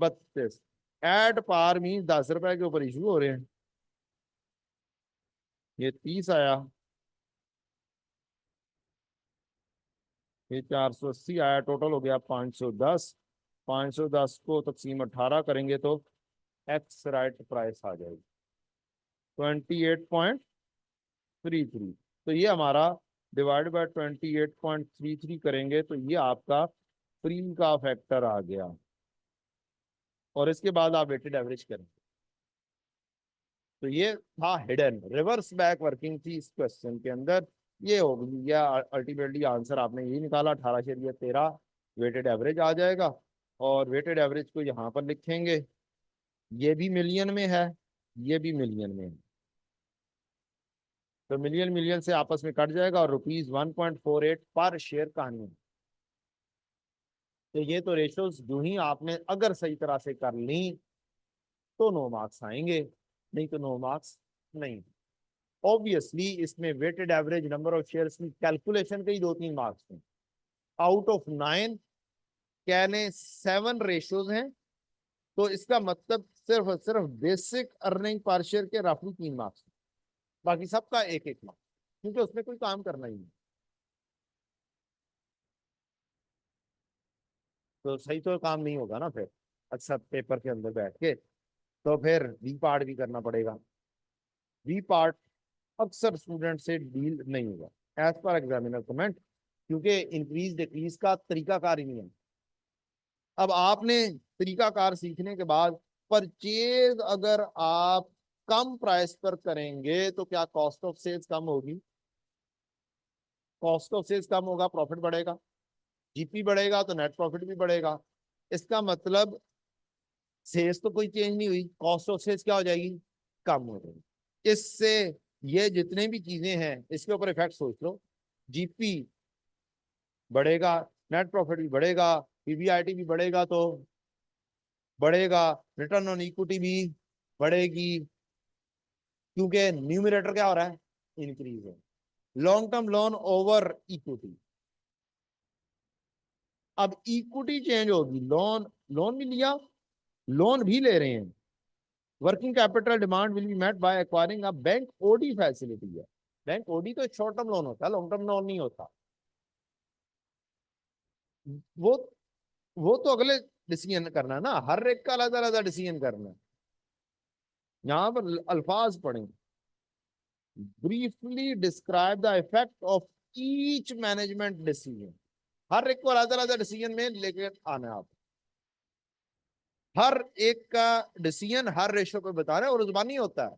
32 at par mean 10 रुपए के ऊपर इशू हो रहे हैं। ये 30 आया, ये 480 आया, टोटल हो गया 510। 510 को तकसीम 18 करेंगे तो एक्स राइट प्राइस आ जाएगी 28.33। तो ये हमारा डिवाइड बाय 28.33 करेंगे तो ये आपका फ्री का फैक्टर आ गया। और इसके बाद आप वेटेड एवरेज करें तो ये था हिडन रिवर्स बैक वर्किंग थी इस क्वेश्चन के अंदर। ये हो गई या अल्टीमेटली आंसर आपने यही निकाला 18.13 वेटेड एवरेज आ जाएगा। और वेटेड एवरेज को यहाँ पर लिखेंगे, ये भी मिलियन में है, ये भी मिलियन में है, तो मिलियन मिलियन से आपस में कट जाएगा और ₹1.48 पर शेयर कहानी। तो ये तो रेशोज जो ही आपने अगर सही तरह से कर ली तो 9 मार्क्स आएंगे, नहीं तो 9 मार्क्स नहीं। ऑब्वियसली इसमें weighted average number of shares की कैलकुलेशन के ही 2-3 मार्क्स हैं। आउट ऑफ 9 कहने 7 रेशियोज हैं, तो इसका मतलब सिर्फ और सिर्फ बेसिक अर्निंग पर शेयर के रफली 3 मार्क्स, बाकी सबका 1-1 मार्क्स, क्योंकि उसमें कोई काम करना ही नहीं। तो सही तो काम नहीं होगा ना फिर अक्सर पेपर के अंदर बैठ के, तो फिर बी पार्ट भी करना पड़ेगा। बी पार्ट अक्सर स्टूडेंट से डील नहीं होगा एज पर एग्जामिनर कमेंट, क्योंकि इंक्रीज डिक्रीज का तरीकाकार ही नहीं है। अब आपने तरीकाकार सीखने के बाद परचेज अगर आप कम प्राइस पर करेंगे तो क्या कॉस्ट ऑफ सेल्स कम होगी? कॉस्ट ऑफ सेल्स कम होगा, प्रॉफिट बढ़ेगा, जीपी बढ़ेगा तो नेट प्रॉफिट भी बढ़ेगा। इसका मतलब सेल्स तो कोई चेंज नहीं हुई, कॉस्ट ऑफ सेल्स क्या हो जाएगी? कम हो जाएगी। इससे ये जितने भी चीजें हैं इसके ऊपर इफेक्ट सोच लो, जीपी बढ़ेगा, नेट प्रॉफिट भी बढ़ेगा, पीबीआईटी भी बढ़ेगा तो बढ़ेगा, रिटर्न ऑन इक्विटी भी बढ़ेगी, क्योंकि न्यूमरेटर क्या हो रहा है? इंक्रीज है। Long term loan over equity, अब इक्विटी चेंज होगी, लोन लोन भी लिया, लोन भी ले रहे हैं। Working capital demand will be met by acquiring a bank OD facility है। बैंक ओडी तो शॉर्ट टर्म लोन होता है, लॉन्ग टर्म लोन नहीं होता। वो वो तो अगले डिसीजन करना है ना, हर एक का अलग अलग डिसीजन करना है। यहां पर अल्फाज पढ़ें, briefly describe the effect of each management decision. हर एक को अलग अलग डिसीजन में लेके आना है आप, हर एक का डिसीजन हर रेशो पे बता रहे हैं और जुबानी होता है।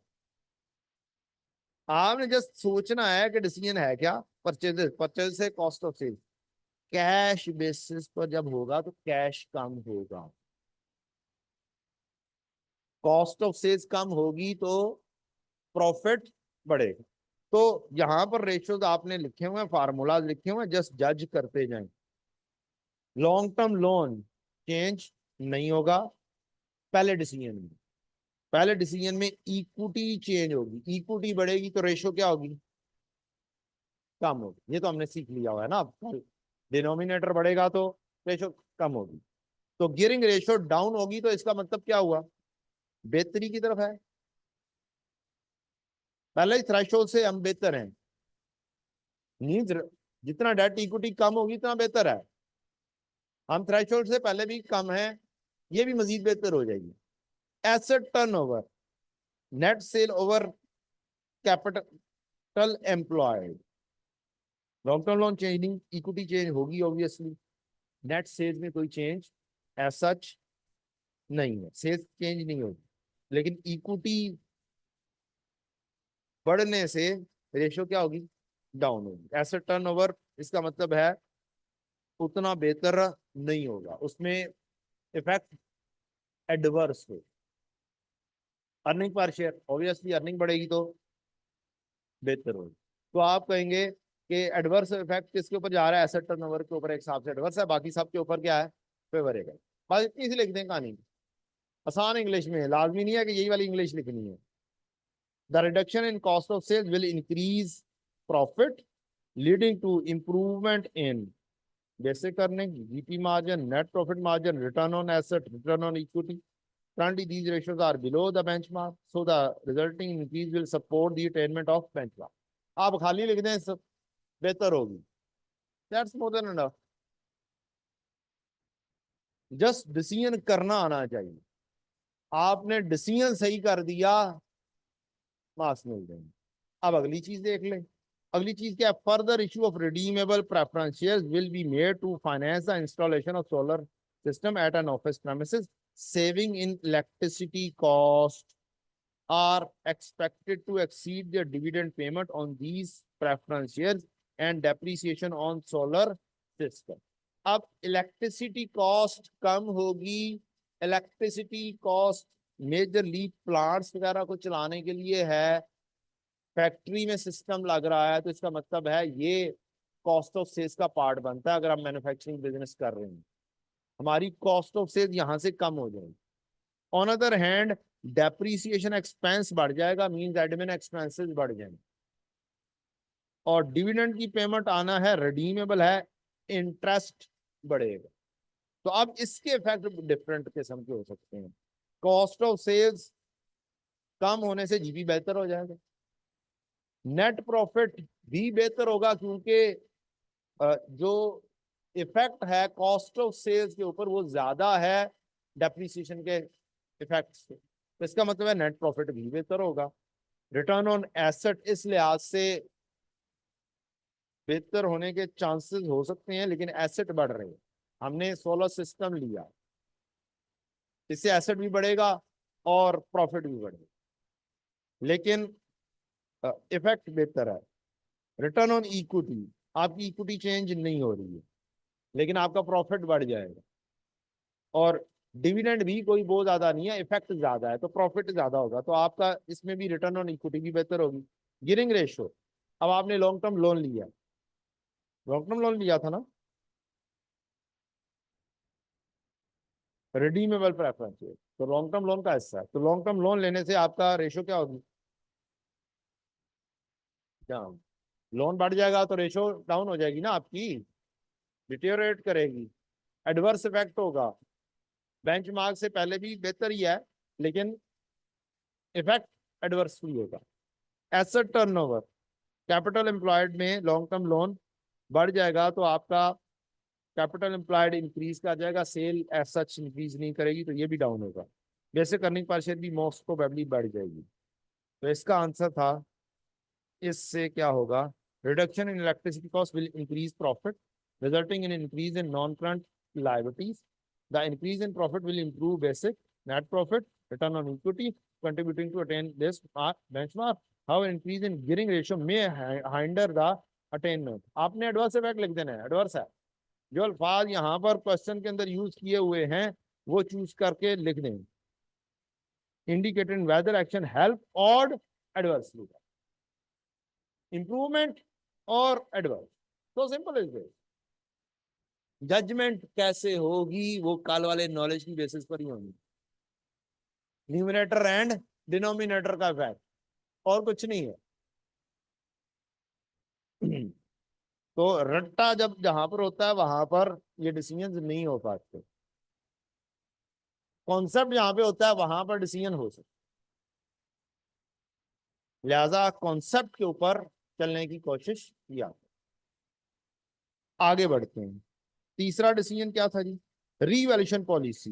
आपने जस्ट सोचना है कि डिसीजन है क्या, परचेज परचेज से cost of sale, cash basis पर जब होगा तो कैश कम होगा, कॉस्ट ऑफ सेल्स कम होगी तो प्रॉफिट बढ़ेगा। तो यहां पर रेशियोज आपने लिखे हुए हैं, फार्मूलाज लिखे हुए हैं, जस्ट जज करते जाएं। लॉन्ग टर्म लोन चेंज नहीं होगा पहले डिसीजन में, पहले डिसीजन में इक्विटी चेंज होगी, इक्विटी बढ़ेगी तो रेशियो क्या होगी? कम होगी। ये तो हमने सीख लिया हुआ है ना, अब डिनोमिनेटर बढ़ेगा तो रेशियो कम होगी। तो गियरिंग रेशियो डाउन होगी तो इसका मतलब क्या हुआ? बेहतरी की तरफ है। पहले ही थ्रेशोल्ड से हम बेहतर हैं, मीन्स जितना डेट इक्विटी कम होगी उतना बेहतर है। हम थ्रेशोल्ड से पहले भी कम है, ये भी मजीद बेहतर हो जाएगी। Asset turnover, net cell over capital employed, long term loan change नहीं, इक्विटी चेंज होगी ऑब्वियसली, नेट सेल्स में कोई चेंज एज सच नहीं है, सेल्स चेंज नहीं होगी, लेकिन इक्विटी बढ़ने से रेशियो क्या होगी? डाउन होगी। एसेट टर्नओवर इसका मतलब है उतना बेहतर नहीं होगा, उसमें इफेक्ट एडवर्स हो। Earning per share, obviously earning बढ़ेगी तो बेहतर होगी। तो आप कहेंगे कि एडवर्स इफेक्ट किसके ऊपर जा रहा है? एसेट टर्नओवर के ऊपर एक हिसाब से एडवर्स है, बाकी सब के ऊपर क्या है? फेवरेबल। बस इतनी सी लिख दें कहानी, आसान इंग्लिश में है, लाजमी नहीं है कि यही वाली इंग्लिश लिखनी है। The reduction in cost of sales will increase profit leading to improvement in basic earning, GP margin, net profit margin, return on asset, return on equity. Currently, these ratios are below the benchmark, so the resulting increase will support the attainment of benchmark. आप खाली लिख दें सब बेहतर होगी. That's more than enough. Just decision करना आना चाहिए. आपने डिसीजन सही कर दिया, मार्क्स मिल जाएंगे. अब अगली चीज देख लें. अगली चीज क्या है? Further issue of redeemable preference shares will be made to finance the installation of solar system at an office premises. Saving in electricity cost are expected to exceed their dividend payment on these preference shares and depreciation on solar system. अब electricity cost कम होगी. Electricity cost majorly plants वगैरह को चलाने के लिए है. Factory में system लग रहा है तो इसका मतलब है ये कॉस्ट ऑफ सेल्स का पार्ट बनता है. अगर हम मैन्युफैक्चरिंग बिजनेस कर रहे हैं, हमारी कॉस्ट ऑफ सेल्स यहां से कम हो जाएगी. On other hand depreciation expense बढ़ जाएगा, मींस एडमिन एक्सपेंसेस बढ़ जाएंगे. और डिविडेंड की पेमेंट आना है, रिडीमेबल है, इंटरेस्ट बढ़ेगा. तो अब इसके इफेक्ट डिफरेंट किस्म के हो सकते हैं. कॉस्ट ऑफ सेल्स कम होने से जीपी बेहतर हो जाएगा. नेट प्रॉफिट भी बेहतर होगा क्योंकि जो इफेक्ट है कॉस्ट ऑफ सेल्स के ऊपर वो ज्यादा है डेप्रीसिएशन के इफेक्ट से. तो इसका मतलब है नेट प्रॉफिट भी बेहतर होगा. रिटर्न ऑन एसेट इस लिहाज से बेहतर होने के चांसेस हो सकते हैं, लेकिन एसेट बढ़ रहे हैं. हमने सोलर सिस्टम लिया, इससे एसेट भी बढ़ेगा और प्रॉफिट भी बढ़ेगा, लेकिन इफेक्ट बेहतर है. रिटर्न ऑन इक्विटी, आपकी इक्विटी चेंज नहीं हो रही है लेकिन आपका प्रॉफिट बढ़ जाएगा. और डिविडेंड भी कोई बहुत ज्यादा नहीं है, इफेक्ट ज्यादा है तो प्रॉफिट ज्यादा होगा. तो आपका इसमें भी रिटर्न ऑन इक्विटी भी बेहतर होगी. गियरिंग रेशियो, अब आपने लॉन्ग टर्म लोन लिया, लॉन्ग टर्म लोन लिया था ना, रिडीमेबल प्रेफरेंस. तो लॉन्ग टर्म लोन का हिस्सा है. तो लॉन्ग टर्म लोन लेने से आपका रेशियो क्या होगी? डाउन. लोन बढ़ जाएगा तो रेशियो डाउन हो जाएगी ना आपकी, डिटेरियोरेट करेगी, एडवर्स इफेक्ट होगा. बेंचमार्क से पहले भी बेहतर ही है लेकिन इफेक्ट एडवर्सली होगा. एसेट टर्नओवर, कैपिटल एम्प्लॉयड में लॉन्ग टर्म लोन बढ़ जाएगा तो आपका कैपिटल एम्प्लॉयड इंक्रीज कर जाएगा, सेल एज सच इंक्रीज नहीं करेगी तो ये भी डाउन होगा. बेसिक अर्निंग पर शेयर भी मोस्ट प्रोबेबली बढ़ जाएगी. तो इसका आंसर था, इससे क्या होगा? Reduction in electricity cost will increase profit resulting in increase in non current liabilities. The increase in profit will improve basic, net profit, return on equity, contributing to attain this benchmark. However, increase in gearing ratio may hinder the attainment. आपने adverse effect लिख देना है. Adverse है, जो अल्फाज यहाँ पर question के अंदर यूज किए हुए हैं वो चूज करके लिख दें. इंडिकेटेड वेदर एक्शन हेल्प और एडवर्सली, इंप्रूवमेंट और एडवर्स. तो सिंपल इज दिस. जजमेंट कैसे होगी वो कल वाले नॉलेज की बेसिस पर ही होगी. न्यूमिनेटर एंड डिनोमिनेटर का इफेक्ट, और कुछ नहीं है. तो रट्टा जब जहां पर होता है वहां पर ये डिसीजन नहीं हो पाते. कॉन्सेप्ट जहां पे होता है वहां पर डिसीजन हो सकता. लिहाजा कॉन्सेप्ट के ऊपर चलने की कोशिश किया. आगे बढ़ते हैं. तीसरा डिसीजन क्या था जी? Revaluation policy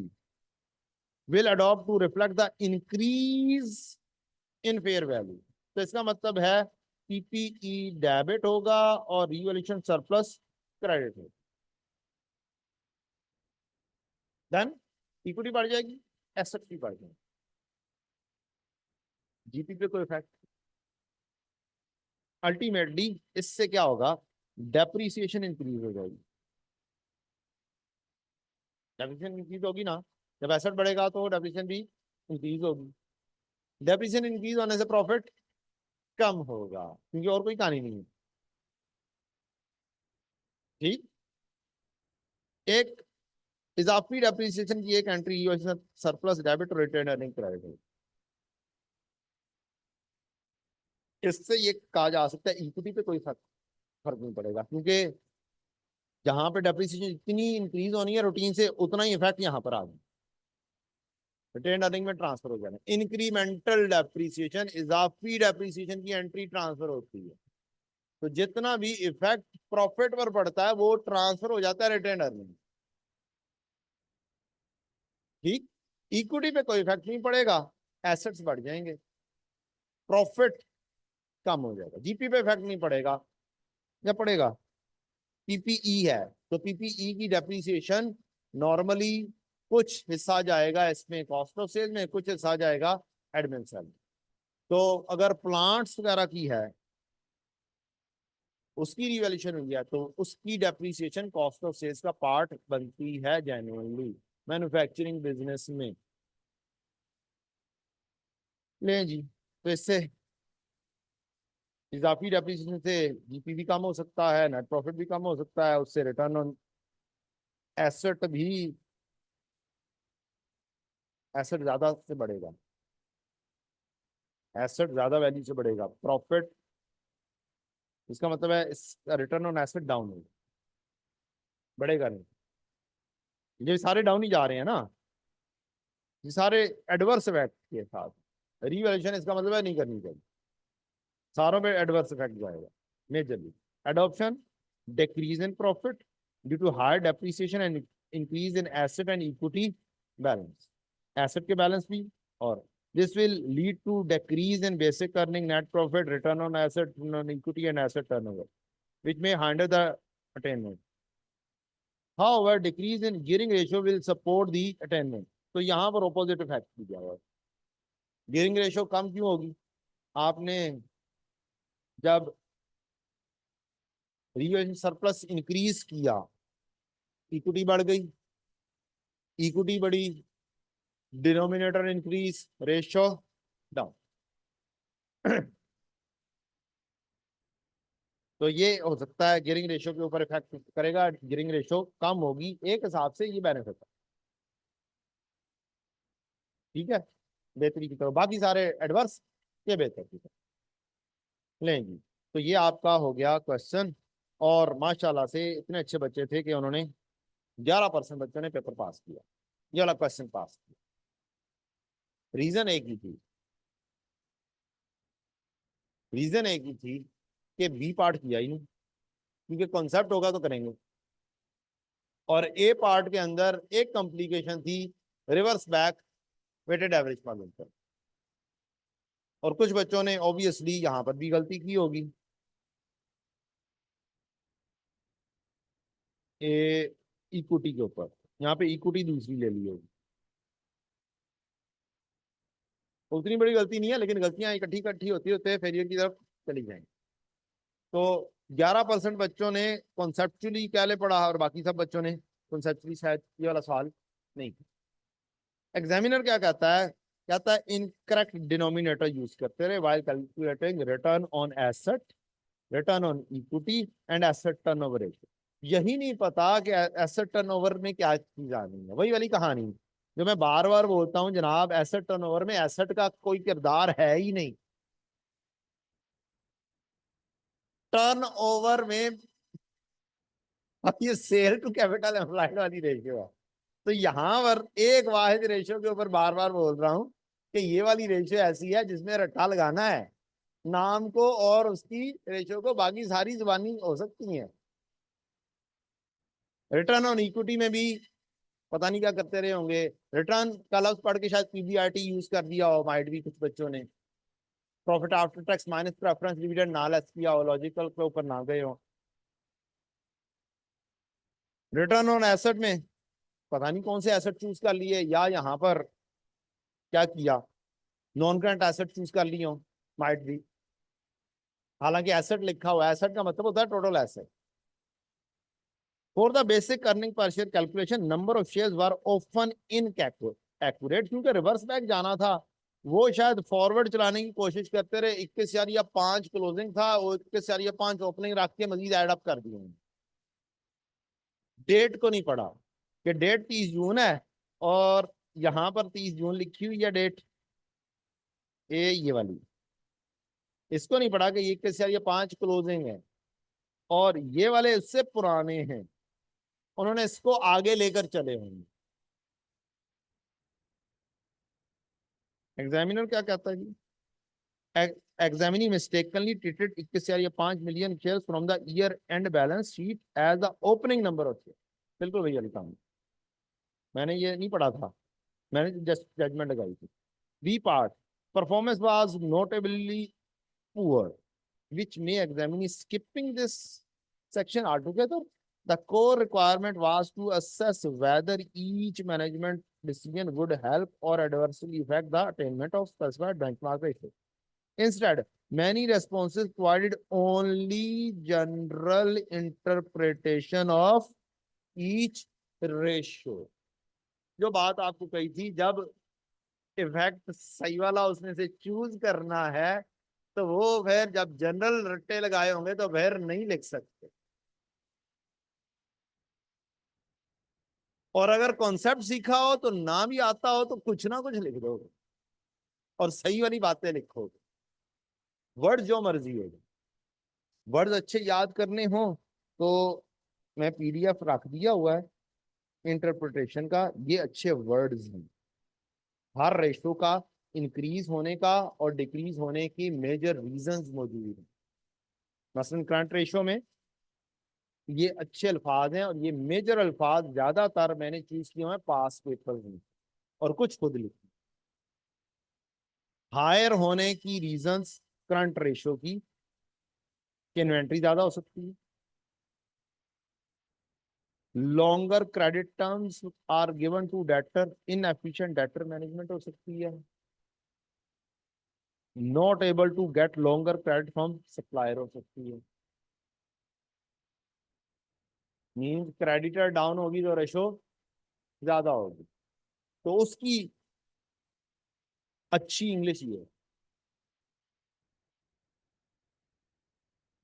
will adopt to reflect the increase in fair value. तो इसका मतलब है पीपीई डेबिट होगा और रीवैल्यूएशन सरप्लस क्रेडिट होगा. देन इक्विटी बढ़ जाएगी, एसेट भी बढ़ जाएगी, जीपी पे कोई इफेक्ट. अल्टीमेटली इससे क्या होगा? डेप्रीसिएशन इंक्रीज हो जाएगी. डेप्रीसिएशन इंक्रीज होगी ना, जब एसेट बढ़ेगा तो डेप्रीसिएशन भी इंक्रीज होगी. डेप्रीसिएशन इंक्रीज होने से प्रॉफिट कम होगा क्योंकि और कोई कहानी नहीं है. ठीक. एक इजाफी डेप्रीसिएशन की एक एंट्री सरप्लस डेबिट और रिटेन अर्निंग क्रेडिट. इससे ये कहा जा सकता है इक्विटी पे कोई फर्क नहीं पड़ेगा क्योंकि जहां पे डेप्रिसिएशन इतनी इंक्रीज होनी है रूटीन से, उतना ही इफेक्ट यहाँ पर आ गया, रिटेन अर्निंग में ट्रांसफर हो जाना। इंक्रीमेंटल डेप्रिसिएशन, इजाफी डेप्रिसिएशन की एंट्री ट्रांसफर होती है, तो जितना भी इफेक्ट प्रॉफिट पर पड़ता है वो ट्रांसफर हो जाता है रिटेन अर्निंग। ठीक, इक्विटी पे कोई इफेक्ट नहीं पड़ेगा, एसेट्स बढ़ जाएंगे, प्रॉफिट कम हो जाएगा। जीपी पे इफेक्ट नहीं पड़ेगा या पड़ेगा? पीपीई है तो पीपीई की डेप्रिसिएशन नॉर्मली कुछ हिस्सा जाएगा इसमें कॉस्ट ऑफ सेल में, कुछ हिस्सा जाएगा एडमिन सेल। तो अगर प्लांट्स वगैरह की है उसकी रिवैल्यूएशन हुई है तो उसकी डेप्रिसिएशन कॉस्ट ऑफ सेल्स का पार्ट बनती है जेन्युइनली मैन्युफैक्चरिंग बिजनेस में। ले जी, तो इससे इजाफी डेप्रिसिएशन से जीपी भी कम हो सकता है, नेट प्रॉफिट भी कम हो सकता है, उससे रिटर्न ऑन एसेट भी, एसेट ज्यादा से बढ़ेगा, एसेट ज्यादा वैल्यू से बढ़ेगा, प्रॉफिट, इसका मतलब है इसका रिटर्न ऑन एसेट डाउन होगा, बढ़ेगा नहीं। ये सारे डाउन ही जा रहे हैं ना, ये सारे एडवर्स इफेक्ट के साथ। रिवैल्यूएशन इसका मतलब है नहीं करनी चाहिए, सारों पे एडवर्स इफेक्ट जाएगा majorly. Adoption, decrease in profit due to higher depreciation and increase in asset and equity balance, asset के बैलेंस भी, और this will lead to decrease in basic earning, net profit, return on asset, on equity and asset turnover, which may hinder the attainment. However, decrease in gearing ratio will support the attainment. तो यहाँ पर opposite effect दिया हुआ है। gearing ratio कम क्यों होगी? आपने जब रिवेन्यू सरप्लस इंक्रीज किया, इक्विटी बढ़ गई, इक्विटी बढ़ी, डिनोमिनेटर इंक्रीज, रेशियो डाउन। तो ये हो सकता है गियरिंग रेशियो के ऊपर इफेक्ट करेगा, गियरिंग रेशियो कम होगी एक हिसाब से, ये बेनिफिट है। ठीक है, बेहतरी की तरफ, बाकी सारे एडवर्स, ये बेहतर की तरफ लेंगी। तो ये आपका हो गया क्वेश्चन, और माशाल्लाह से इतने अच्छे बच्चे थे कि उन्होंने 11% बच्चों ने पेपर पास किया, ये वाला क्वेश्चन पास किया। रीजन एक ही थी, रीजन एक ही थी कि बी पार्ट किया ही नहीं, क्योंकि कॉन्सेप्ट होगा तो करेंगे, और ए पार्ट के अंदर एक कॉम्प्लिकेशन थी, रिवर्स बैक वेटेड एवरेज मालूम कर, और कुछ बच्चों ने ऑब्वियसली यहां पर भी गलती की होगी। ए इक्विटी के ऊपर, यहाँ पे इक्विटी दूसरी ले ली होगी, उतनी बड़ी गलती नहीं है, लेकिन गलतियां इकट्ठी इकट्ठी होती होते फेलियर की तरफ चली जाएंगी। तो 11% बच्चों ने कॉन्सेप्चुअली क्या ले पढ़ा, और बाकी सब बच्चों ने कॉन्सेप्चुअली शायद ये वाला सवाल नहीं। एग्जामिनर क्या कहता है? कहता है इनकरेक्ट डिनोमिनेटर यूज करते रहे while calculating return on asset, return on equity and asset turnover ratio. यही नहीं पता कि एसेट टर्नओवर में क्या चीज आनी है, वही वाली कहानी जो मैं बार बार बोलता हूं जनाब, एसेट टर्नओवर में एसेट का कोई किरदार है ही नहीं। टर्नओवर में अब ये सेल टू कैपिटल एम्प्लॉयड वाली रेशियो है, तो यहां पर एक वाहिद रेशियो के ऊपर बार बार बोल रहा हूं कि ये वाली रेशियो ऐसी है जिसमें रट्टा लगाना है नाम को और उसकी रेशियो को, बाकी सारी जुबानी हो सकती हैं। रिटर्न ऑन इक्विटी में भी पता नहीं क्या करते रहे होंगे, रिटर्न का लफ्ज पढ़ के शायद पीबीआरटी यूज कर दिया हो, माइट भी कुछ बच्चों ने, profit after tax minus preference dividend ना लेस किया हो, लॉजिकल के ऊपर ना गए हो। रिटर्न ऑन एसेट में पता नहीं कौन से एसेट चूज कर लिए, या यहाँ पर क्या किया, नॉन करंट एसेट चूज कर लिए हो, माइट भी, हालांकि एसेट लिखा हुआ है, एसेट का मतलब होता है total asset. For the basic earning per share calculation number of shares were often inaccurate, क्योंकि रिवर्स बैक जाना था, वो शायद फॉरवर्ड चलाने की कोशिश करते रहे, 21 या 5 क्लोजिंग था, वो 21 या 5 ओपनिंग रख के मजीद एड अप कर दिए, डेट को नहीं पढ़ा कि डेट 30 जून है, और यहां पर 30 जून लिखी हुई है डेट, ये वाली, इसको नहीं पढ़ा कि ये 21 या 5 क्लोजिंग है, और ये वाले उससे पुराने हैं, उन्होंने इसको आगे लेकर चले होंगे। एग्जामिनर क्या कहता है जी? Examining mistakenly treated 21 या 5 million shares from the year end balance sheet as the opening number of shares। बिल्कुल भैया लिखा हूं, मैंने ये नहीं पढ़ा था, मैंने जस्ट जजमेंट लगाई थी। B part, performance was notably poor, which may examine skipping this section altogether. The core requirement was to assess whether each management decision would help or adversely affect the attainment of specified benchmark ratio. Instead, many responses provided only general interpretation of each ratio। जो बात आपको कही थी, जब effect सही वाला उसमें से चूज करना है तो वो फिर जब जनरल रट्टे लगाए होंगे तो फिर नहीं लिख सकते, और अगर कॉन्सेप्ट सीखा हो तो ना भी आता हो तो कुछ ना कुछ लिख दोगे और सही वाली बातें लिखोगे। वर्ड जो मर्जी हो, वर्ड अच्छे याद करने हो तो मैं पीडीएफ रख दिया हुआ है इंटरप्रिटेशन का, ये अच्छे वर्ड्स हैं। हर रेशो का इंक्रीज होने का और डिक्रीज होने की मेजर रीजंस मौजूद हैं। मसलन करंट रेशो में ये अच्छे अल्फाज हैं, और ये मेजर अल्फाज ज्यादातर मैंने चूज किए हैं पास पेपर्स में और कुछ खुद लिखे। हायर होने की रीजंस करंट रेशो की, कि इन्वेंट्री ज्यादा हो सकती है, longer credit terms are given to debtor, inefficient debtor management हो सकती है, not able to get longer credit from supplier हो सकती है। मीन्स क्रेडिटर डाउन होगी तो रेशो ज्यादा होगी, तो उसकी अच्छी इंग्लिश ये है।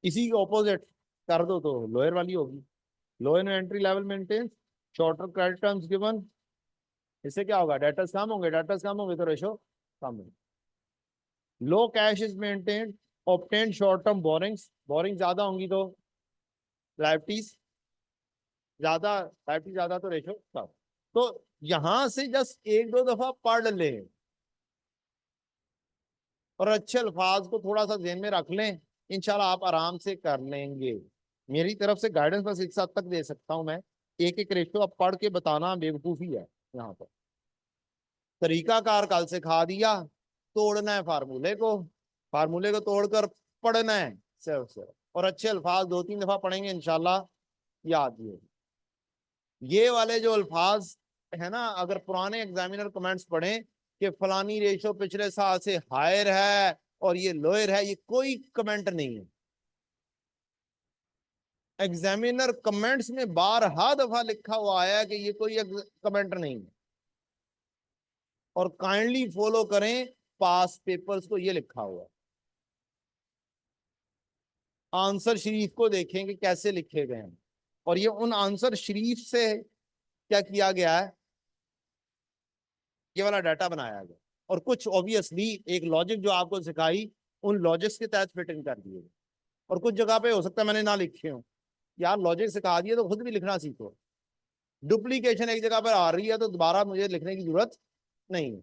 इसी के ऑपोजिट कर दो तो लोअर वाली होगी, low inventory level maintains, shorter credit terms given, इससे क्या होगा, डेटर्स कम होंगे, डेटर्स कम होंगे तो रेशो कम होगी। Low cash is maintained, obtain short term borrowings, borrowing ज्यादा होंगी तो लाइबिलिटीज ज्यादा, लाइबिलिटी ज्यादा तो रेशो कम। तो यहां से जस्ट एक दो दफा पढ़ लें और अच्छे अल्फाज को थोड़ा सा ध्यान में रख लें, इंशाल्लाह आप आराम से कर लेंगे। मेरी तरफ से गाइडेंस बस इस हद तक दे सकता हूं मैं, एक एक रेशो अब पढ़ के बताना बेवकूफी है यहाँ पर। तरीकाकार कल सिखा दिया, तोड़ना है फार्मूले को, फार्मूले को तोड़कर पढ़ना है सिर्फ और अच्छे अल्फाज 2-3 दफा पढ़ेंगे इंशाल्लाह याद भी होगी। ये वाले जो अल्फाज है ना, अगर पुराने एग्जामिनर कमेंट्स पढ़ें कि फलानी रेशो पिछले साल से हायर है और ये लोअर है, ये कोई कमेंट नहीं है। एग्जामिनर कमेंट्स में बारहा दफा लिखा हुआ आया कि ये कोई कमेंट नहीं है, और काइंडली फॉलो करें पास पेपर्स को, ये लिखा हुआ है। आंसर शरीफ को देखेंगे कैसे लिखे गए हैं, और ये उन आंसर शरीफ से क्या किया गया है, ये वाला डाटा बनाया गया, और कुछ ऑब्वियसली एक लॉजिक जो आपको सिखाई उन लॉजिक्स के तहत फिट इन कर दिए गए, और कुछ जगह पे हो सकता है मैंने ना लिखे हो, यार लॉजिक सिखा दिए तो खुद भी लिखना सीखो। डुप्लीकेशन एक जगह पर आ रही है तो दोबारा मुझे लिखने की जरूरत नहीं है।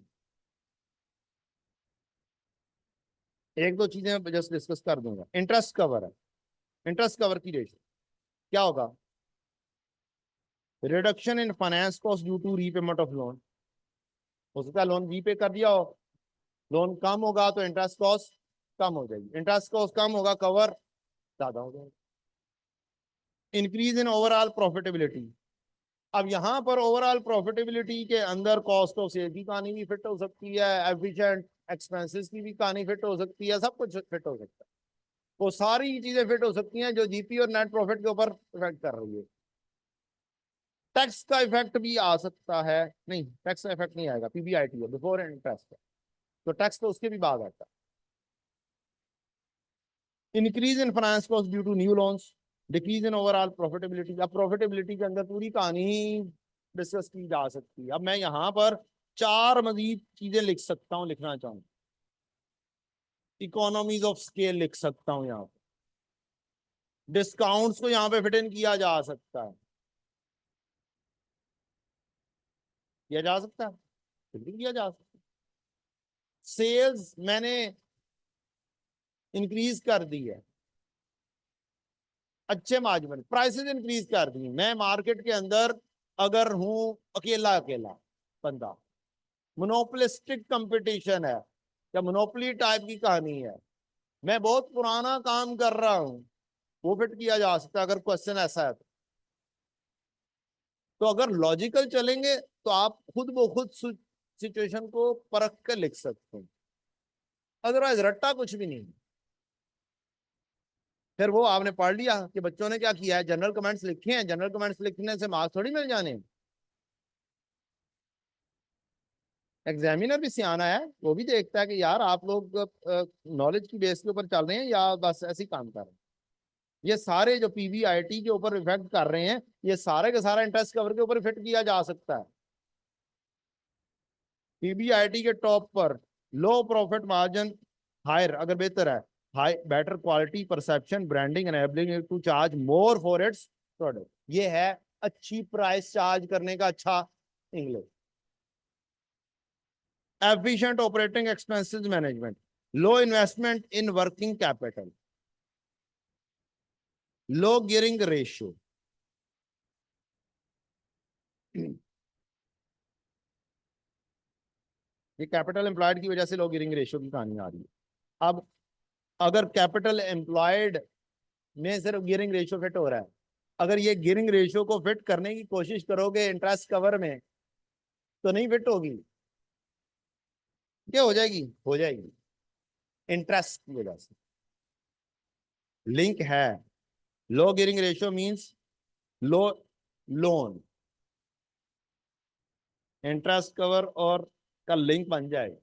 एक दो चीजें जस्ट डिस्कस कर दूंगा। इंटरेस्ट कवर है, इंटरेस्ट कवर की रेशो क्या होगा, reduction in finance cost due to repayment of loan. हो सकता है लोन रीपे कर दिया हो, लोन कम होगा तो इंटरेस्ट कॉस्ट कम हो जाएगी, इंटरेस्ट कॉस्ट कम होगा कवर ज्यादा हो जाएगा। इंक्रीज इन ओवरऑल प्रॉफिटेबिलिटी, अब यहां पर ओवरऑल प्रॉफिटेबिलिटी के अंदर कॉस्ट ऑफ सेल की कहानी भी फिट हो सकती है, एफिशिएंट एक्सपेंसेस की भी कहानी फिट हो सकती है, सब कुछ फिट हो सकता है। वो सारी चीजें फिट हो सकती हैं जो जीपी और नेट प्रॉफिट के ऊपर इफेक्ट कर रही है। टैक्स का इफेक्ट भी आ सकता है, नहीं टैक्स का इफेक्ट नहीं आएगा, पीबीआईटी है बिफोर इंटरेस्ट, तो टैक्स तो उसके भी बाद आता है। Increase in finance cost due to new loans, decrease in overall profitability. अब प्रॉफिटेबिलिटी के अंदर पूरी कहानी डिस्कस की जा सकती है। अब मैं यहाँ पर चार मजीद चीजें लिख सकता हूँ, लिखना चाहूँ, इकोनॉमीज ऑफ स्केल लिख सकता हूँ, यहाँ पे डिस्काउंट्स को यहाँ पे फिट इन किया जा सकता है, किया जा सकता है, बिल्कुल किया जा सकता है। सेल्स मैंने इंक्रीज कर दी है, अच्छे मार्जिन, प्राइसेस इंक्रीज कर दी, मैं मार्केट के अंदर अगर हूं अकेला अकेला बंदा, मोनोपोलिस्टिक कंपटीशन है या मोनोपोली टाइप की कहानी है, मैं बहुत पुराना काम कर रहा हूं, वो फिट किया जा सकता है अगर क्वेश्चन ऐसा है तो अगर लॉजिकल चलेंगे तो आप खुद ब खुद सिचुएशन को परख कर लिख सकते हैं, अदरवाइज रट्टा कुछ भी नहीं। फिर वो आपने पढ़ लिया कि बच्चों ने क्या किया है, जनरल कमेंट्स लिखे हैं, जनरल कमेंट्स लिखने से मार्क्स थोड़ी मिल जाने। एग्जामिनर भी सियाना है, वो भी देखता है कि यार आप लोग नॉलेज की बेस के ऊपर चल रहे हैं या बस ऐसे ही काम कर रहे हैं। ये सारे जो पीवीआईटी के ऊपर इफेक्ट कर रहे हैं, ये सारे का सारा इंटरेस्ट कवर के ऊपर फिट किया जा सकता है। पीबीआईटी के टॉप पर लो प्रॉफिट मार्जिन, हायर अगर बेहतर है, high better quality perception branding enabling to charge more for its product, ये है अच्छी प्राइस चार्ज करने का अच्छा English. Efficient operating expenses management, low investment in working capital, low gearing ratio. ये कैपिटल एम्प्लॉयड की वजह से लो गियरिंग रेशियो की कहानी आ रही है। अब अगर कैपिटल एम्प्लॉयड में सिर्फ गियरिंग रेशियो फिट हो रहा है, अगर ये गियरिंग रेशियो को फिट करने की कोशिश करोगे इंटरेस्ट कवर में तो नहीं फिट होगी। क्या हो जाएगी, हो जाएगी, इंटरेस्ट की वजह से लिंक है। लो गियरिंग रेशियो मींस लो लोन, इंटरेस्ट कवर और का लिंक बन जाएगा,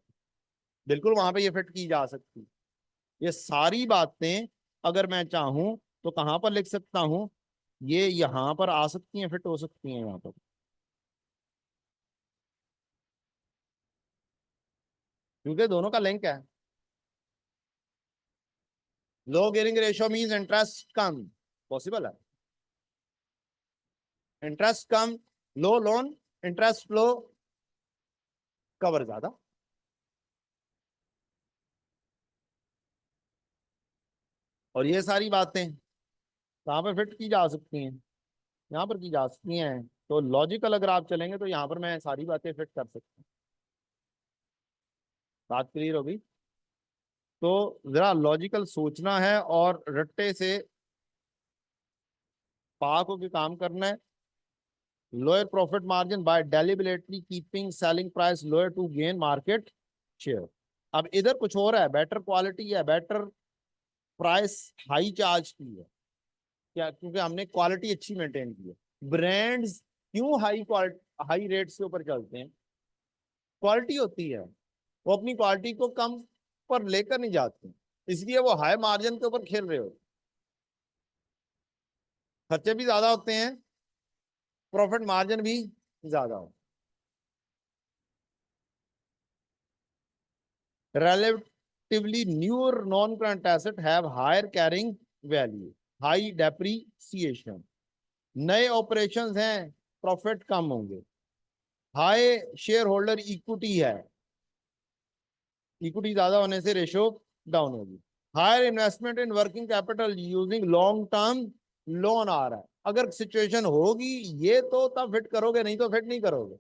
बिल्कुल वहां पे ये फिट की जा सकती। ये सारी बातें अगर मैं चाहूं तो कहां पर लिख सकता हूं, ये यहां पर आ सकती हैं, फिट हो सकती हैं यहां पर, क्योंकि दोनों का लिंक है। लो गियरिंग रेशियो मींस इंटरेस्ट कम, पॉसिबल है, इंटरेस्ट कम, लो लोन, इंटरेस्ट फ्लो, कवर ज्यादा। और ये सारी बातें कहां पर फिट की जा सकती हैं, यहाँ पर की जा सकती हैं। तो लॉजिकल अगर आप चलेंगे तो यहाँ पर मैं सारी बातें फिट कर सकता हूँ। बात क्लियर होगी। तो जरा लॉजिकल सोचना है और रट्टे से पाक होकर काम करना है। Lower profit margin by deliberately keeping selling price lower to gain market share. अब इधर कुछ हो रहा है, बेटर क्वालिटी है, बेटर प्राइस हाई चार्ज की है, क्या क्योंकि हमने क्वालिटी अच्छी मेंटेन की है। ब्रांड्स क्यों हाई क्वालिटी हाई रेट्स के ऊपर चलते हैं, क्वालिटी होती है, वो अपनी क्वालिटी को कम पर लेकर नहीं जाते, इसलिए वो हाई मार्जिन के ऊपर खेल रहे हो। खर्चे भी ज्यादा होते हैं, प्रॉफिट मार्जिन भी ज्यादा हो। Relatively newer non-current asset have higher carrying value, high depreciation, नए ऑपरेशंस हैं, प्रॉफिट कम होंगे, हाई शेयर होल्डर इक्विटी है, इक्विटी ज्यादा होने से रेशो डाउन होगी, higher investment in working capital using long term loan आ रहा है। अगर सिचुएशन होगी ये तो तब फिट करोगे, नहीं तो फिट नहीं करोगे।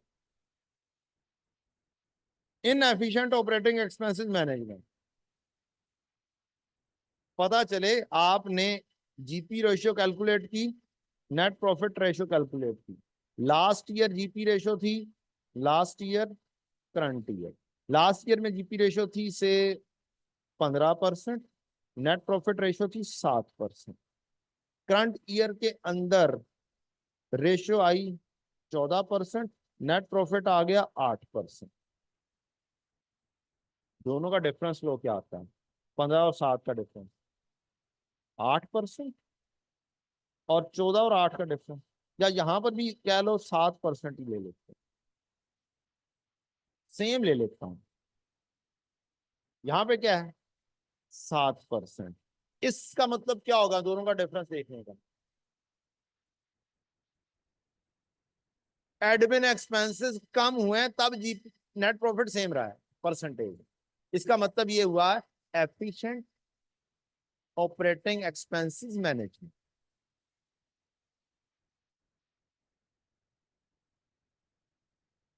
इन एफिशिएंट ऑपरेटिंग एक्सपेंसेस मैनेजमेंट, पता चले आपने जीपी रेशियो कैलकुलेट की, नेट प्रॉफिट रेशियो कैलकुलेट की, लास्ट ईयर जीपी रेशियो थी, last year current year, last year में जीपी रेशियो थी से 15%, नेट प्रॉफिट रेशियो थी 7%, करंट ईयर के अंदर रेशियो आई 14%, नेट प्रॉफिट आ गया 8%। दोनों का डिफरेंस लो क्या आता है, 15 और 7 का डिफरेंस 8%, और 14 और 8 का डिफरेंस, या यहां पर भी कह लो 7% ही ले लेते हैं, सेम ले लेता हूं, यहां पे क्या है 7%। इसका मतलब क्या होगा दोनों का डिफरेंस देखने का, एडमिन एक्सपेंसेस कम हुए हैं तब जी नेट प्रॉफिट सेम रहा है परसेंटेज। इसका मतलब ये हुआ एफिशिएंट ऑपरेटिंग एक्सपेंसेस मैनेजमेंट।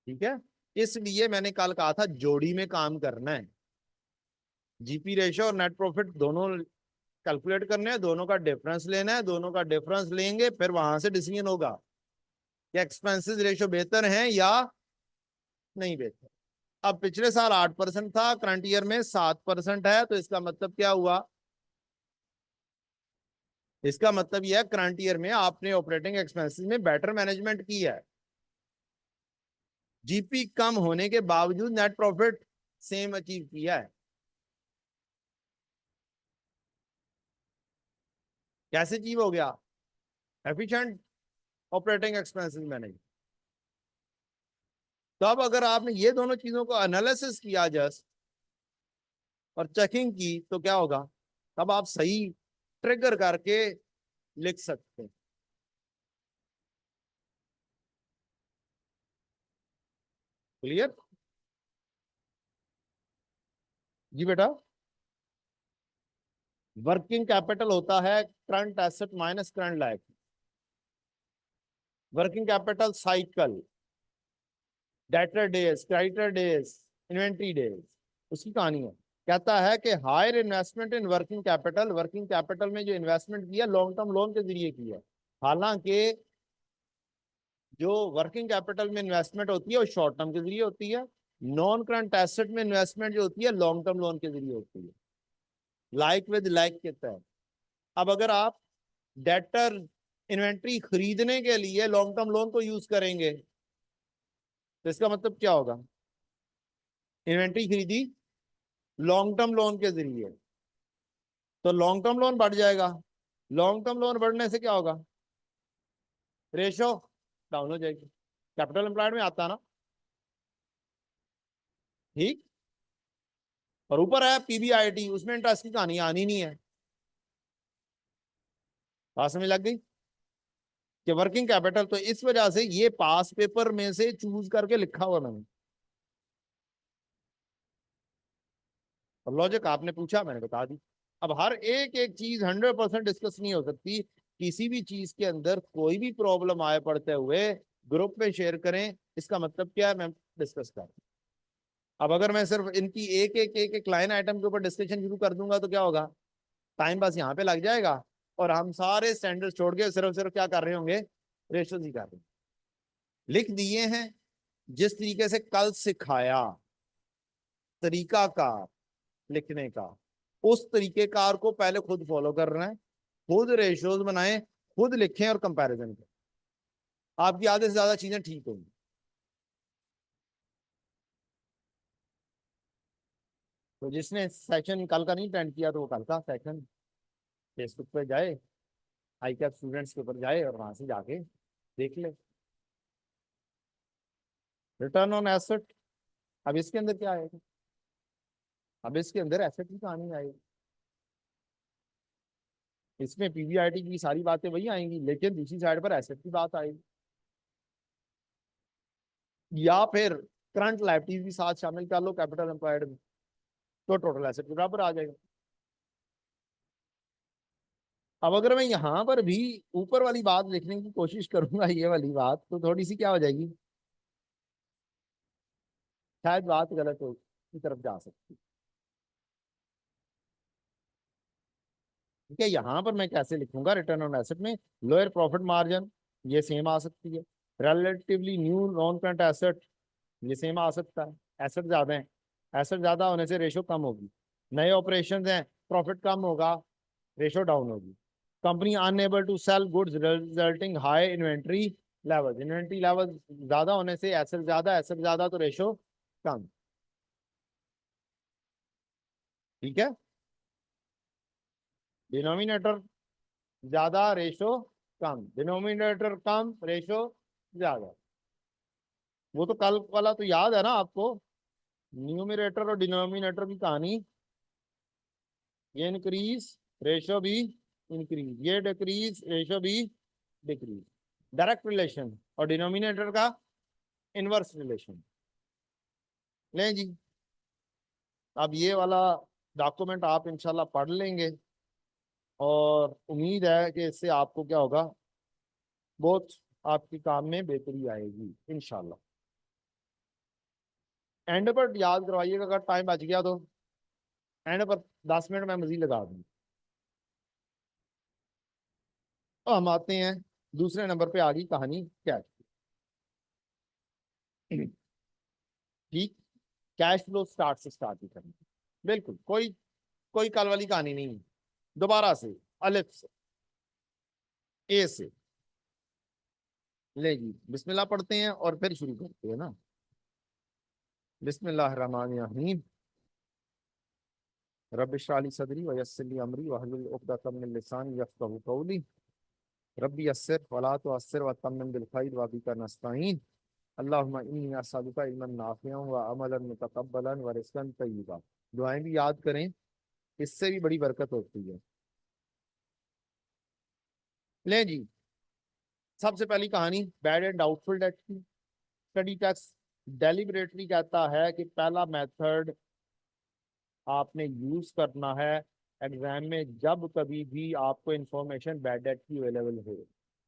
ठीक है, इसलिए मैंने कल कहा था जोड़ी में काम करना है। जीपी रेशो और नेट प्रॉफिट दोनों कैलकुलेट करने हैं, दोनों का डिफरेंस लेना है, दोनों का डिफरेंस लेंगे फिर वहां से डिसीजन होगा कि एक्सपेंसेस रेशो बेहतर है या नहीं बेहतर। अब पिछले साल 8% था, करंट ईयर में 7% है, तो इसका मतलब क्या हुआ? इसका मतलब यह है करंट ईयर में आपने ऑपरेटिंग एक्सपेंसेस में बेटर मैनेजमेंट की है। जीपी कम होने के बावजूद नेट प्रॉफिट सेम अचीव किया है। कैसे अचीव हो गया? Efficient operating expenses manage. तो अब अगर आपने ये दोनों चीजों को एनालिसिस किया जस्ट और चेकिंग की तो क्या होगा? तब आप सही ट्रिगर करके लिख सकते हैं। क्लियर? जी बेटा, वर्किंग कैपिटल होता है current asset minus current liability. Working capital cycle, debtor days, creditor days, inventory days, उसकी कहानी है। कहता है कि higher investment in working capital में जो इन्वेस्टमेंट किया लॉन्ग टर्म लोन के जरिए किया। हालांकि जो वर्किंग कैपिटल में इन्वेस्टमेंट होती है वो शॉर्ट टर्म के जरिए होती है, नॉन करंट एसेट में इन्वेस्टमेंट जो होती है लॉन्ग टर्म लोन के जरिए होती है, लाइक विद लाइक के तहत। अब अगर आप डेटर इन्वेंट्री खरीदने के लिए लॉन्ग टर्म लोन को यूज करेंगे तो इसका मतलब क्या होगा? इन्वेंट्री खरीदी लॉन्ग टर्म लोन के जरिए तो लॉन्ग टर्म लोन बढ़ जाएगा। लॉन्ग टर्म लोन बढ़ने से क्या होगा? रेशो डाउन हो जाएगी। कैपिटल एम्प्लॉयड में आता ना। ठीक। और ऊपर है पीबीआईटी, उसमें इंटरेस्ट की कहानी आनी नहीं है। बात समझ लग गई कि वर्किंग कैपिटल, तो इस वजह से ये पास पेपर में से चूज करके लिखा हुआ मैंने। और लॉजिक आपने पूछा मैंने बता दी। अब हर एक एक चीज 100% डिस्कस नहीं हो सकती। किसी भी चीज के अंदर कोई भी प्रॉब्लम आए पड़ते हुए ग्रुप में शेयर करें, इसका मतलब क्या है? मैं डिस्कस कर। अब अगर मैं सिर्फ इनकी एक लाइन आइटम के ऊपर डिस्कशन शुरू कर दूंगा तो क्या होगा? टाइम बस यहाँ पे लग जाएगा और हम सारे स्टैंडर्ड छोड़ के सिर्फ सिर्फ क्या कर रहे होंगे? रेशोज ही कर रहे हैं। लिख दिए हैं जिस तरीके से कल सिखाया, तरीका कार लिखने का, उस तरीके कार को पहले खुद फॉलो करना है, खुद रेशियोज बनाएं, खुद लिखें और कंपैरिजन करें। आपकी आधे से ज्यादा चीजें ठीक होंगी। तो जिसने सेशन कल का नहीं अटेंड किया तो वो कल का सेशन फेसबुक पे जाए, आई कैप स्टूडेंट्स के ऊपर जाए और वहां से जाके देख ले। रिटर्न ऑन एसेट, अब इसके अंदर क्या आएगा? अब इसके अंदर एसेट की कहानी आएगी। इसमें पीवीआईटी की सारी बातें वही आएंगी लेकिन दूसरी साइड पर एसेट की बात आएगी, या फिर करंट लायबिलिटीज भी साथ शामिल कर लो कैपिटल एम्प्लॉयड में, तो टोटल एसेट के बराबर आ जाएगा। अब अगर मैं यहां पर भी ऊपर वाली बात लिखने की कोशिश करूंगा, ये वाली बात, तो थोड़ी सी क्या हो जाएगी? शायद बात गलत हो की तरफ जा सकती है। ठीक है, यहां पर मैं कैसे लिखूंगा? रिटर्न ऑन एसेट में लोअर प्रॉफिट मार्जिन, ये सेम आ सकती है। Relatively new non current asset, ये सेम आ सकता है। एसेट ज्यादा है, एसेट ज्यादा होने से रेशो कम होगी। नए ऑपरेशन हैं, प्रॉफिट कम होगा, रेशो डाउन होगी। Company unable to sell goods resulting high inventory level, inventory level ज्यादा होने से एसेट ज्यादा तो रेशो कम। ठीक है, डिनोमिनेटर ज्यादा रेशो कम, डिनोमिनेटर कम रेशो ज्यादा। वो तो कल वाला तो याद है ना आपको, न्यूमिनेटर और डिनोमिनेटर की कहानी। ये इंक्रीज रेशो भी इंक्रीज, ये डिक्रीज रेशो भी डिक्रीज। डायरेक्ट रिलेशन और डिनोमिनेटर का इनवर्स रिलेशन। लें जी, अब ये वाला डॉक्यूमेंट आप इंशाल्लाह पढ़ लेंगे और उम्मीद है कि इससे आपको क्या होगा, बहुत आपके काम में बेहतरी आएगी इंशाल्लाह। एंड पर याद करवाइएगा, अगर टाइम बच गया तो एंड पर 10 मिनट में मजीद लगा दूंगी। तो हम आते हैं दूसरे नंबर पे, आ गई कहानी कैश। ठीक, कैश फ्लो स्टार्ट से स्टार्ट ही करनी, बिल्कुल कोई कोई कल वाली कहानी नहीं है। दोबारा से अलिफ से, ए से। ले जी, बिस्मिल्लाह पढ़ते हैं और फिर शुरू करते हैं ना। बिस्मिल्लाह रहमान रहीम। रब इश्रह ली सदरी व यस्सिर ली अमरी वहलुल उक़दतम मिन लिसानी यफ़क़हू क़ौली। रब्बी यस्सिर वला तुअस्सिर व तम्मिम बिल खैर व बिका नस्तईन। अल्लाहुम्मा इन्नी अस्अलुका इल्मन नाफ़िअन व अमलन मुतक़ब्बलन व रिज़्क़न तय्यिबा। दुआएं भी याद करें, इससे भी बड़ी बरकत होती है। ले जी, सबसे पहली कहानी बैड एंड डाउटफुल डेट की। स्टडी टेक्स्ट डेलिबरेटली कहता है कि पहला मेथड आपने यूज करना है एग्जाम में जब कभी भी आपको इंफॉर्मेशन बैड डेट की अवेलेबल हो।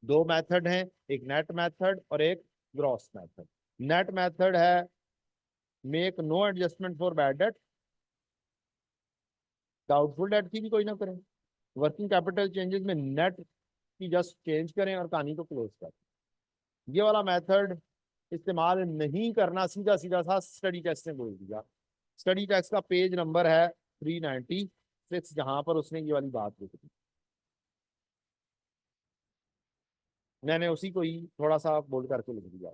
दो मेथड हैं, एक नेट मेथड और एक ग्रॉस मेथड। नेट मेथड है make no adjustment for bad debt, doubtful debt की भी कोई ना करें, वर्किंग कैपिटल चेंजेस में नेट की जस्ट चेंज करें और कहानी को क्लोज करें। ये वाला मेथड इस्तेमाल नहीं करना, सीधा सीधा सा स्टडी टेक्स्ट ने बोल दिया। स्टडी टेक्स्ट का पेज नंबर है 396, जहां पर उसने ये वाली बात लिखी। मैंने उसी को ही थोड़ा सा बोल्ड करके लिख दिया।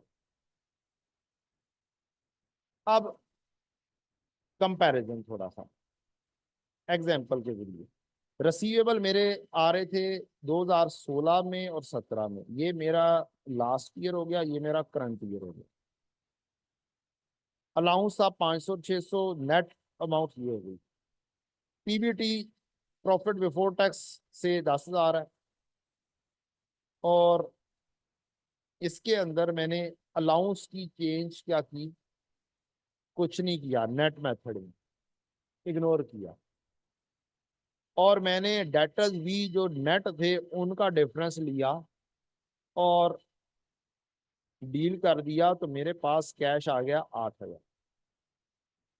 अब कंपैरिजन थोड़ा सा एग्जाम्पल के जरिए। रिसीवेबल मेरे आ रहे थे 2016 में और 17 में, ये मेरा लास्ट ईयर हो गया, ये मेरा करंट ईयर हो गया। अलाउंस था 500 600, नेट अमाउंट ये हो गई। पीबीटी प्रॉफिट बिफोर टैक्स से 10,000 है, और इसके अंदर मैंने अलाउंस की चेंज क्या की, कुछ नहीं किया, नेट मेथड में इग्नोर किया। और मैंने डेटर्स भी जो नेट थे उनका डिफरेंस लिया और डील कर दिया, तो मेरे पास कैश आ गया 8,000।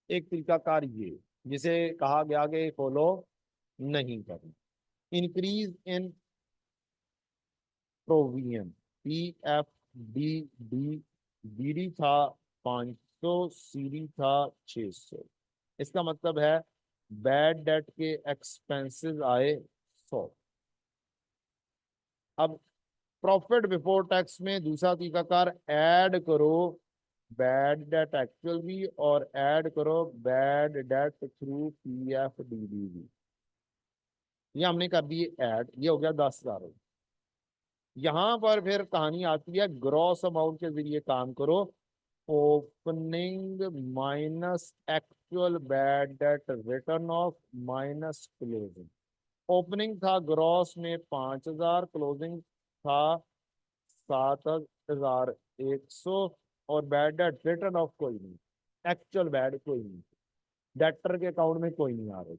एक तरीकाकार ये, जिसे कहा गया कि फॉलो नहीं करना। Increase in provision, P F D D, BD था 500, सीडी था 600। इसका मतलब है बैड डेट के एक्सपेंसेस आए 100। अब प्रॉफिट बिफोर टैक्स में दूसरा तरीकाकार, ऐड करो बैड डेट एक्चुअल भी और ऐड करो bad debt through P F D D भी। ये हमने कर दिए ऐड, ये हो गया 10,000। यहां पर फिर कहानी आती है ग्रॉस अमाउंट के जरिए काम करो। Opening minus actual bad debt return of minus closing. Opening था ग्रॉस में 5,000, क्लोजिंग था 7,100, और बैड डेट रिटर्न ऑफ कोई नहीं, एक्चुअल बैड कोई नहीं, डेटर के अकाउंट में कोई नहीं आ रही।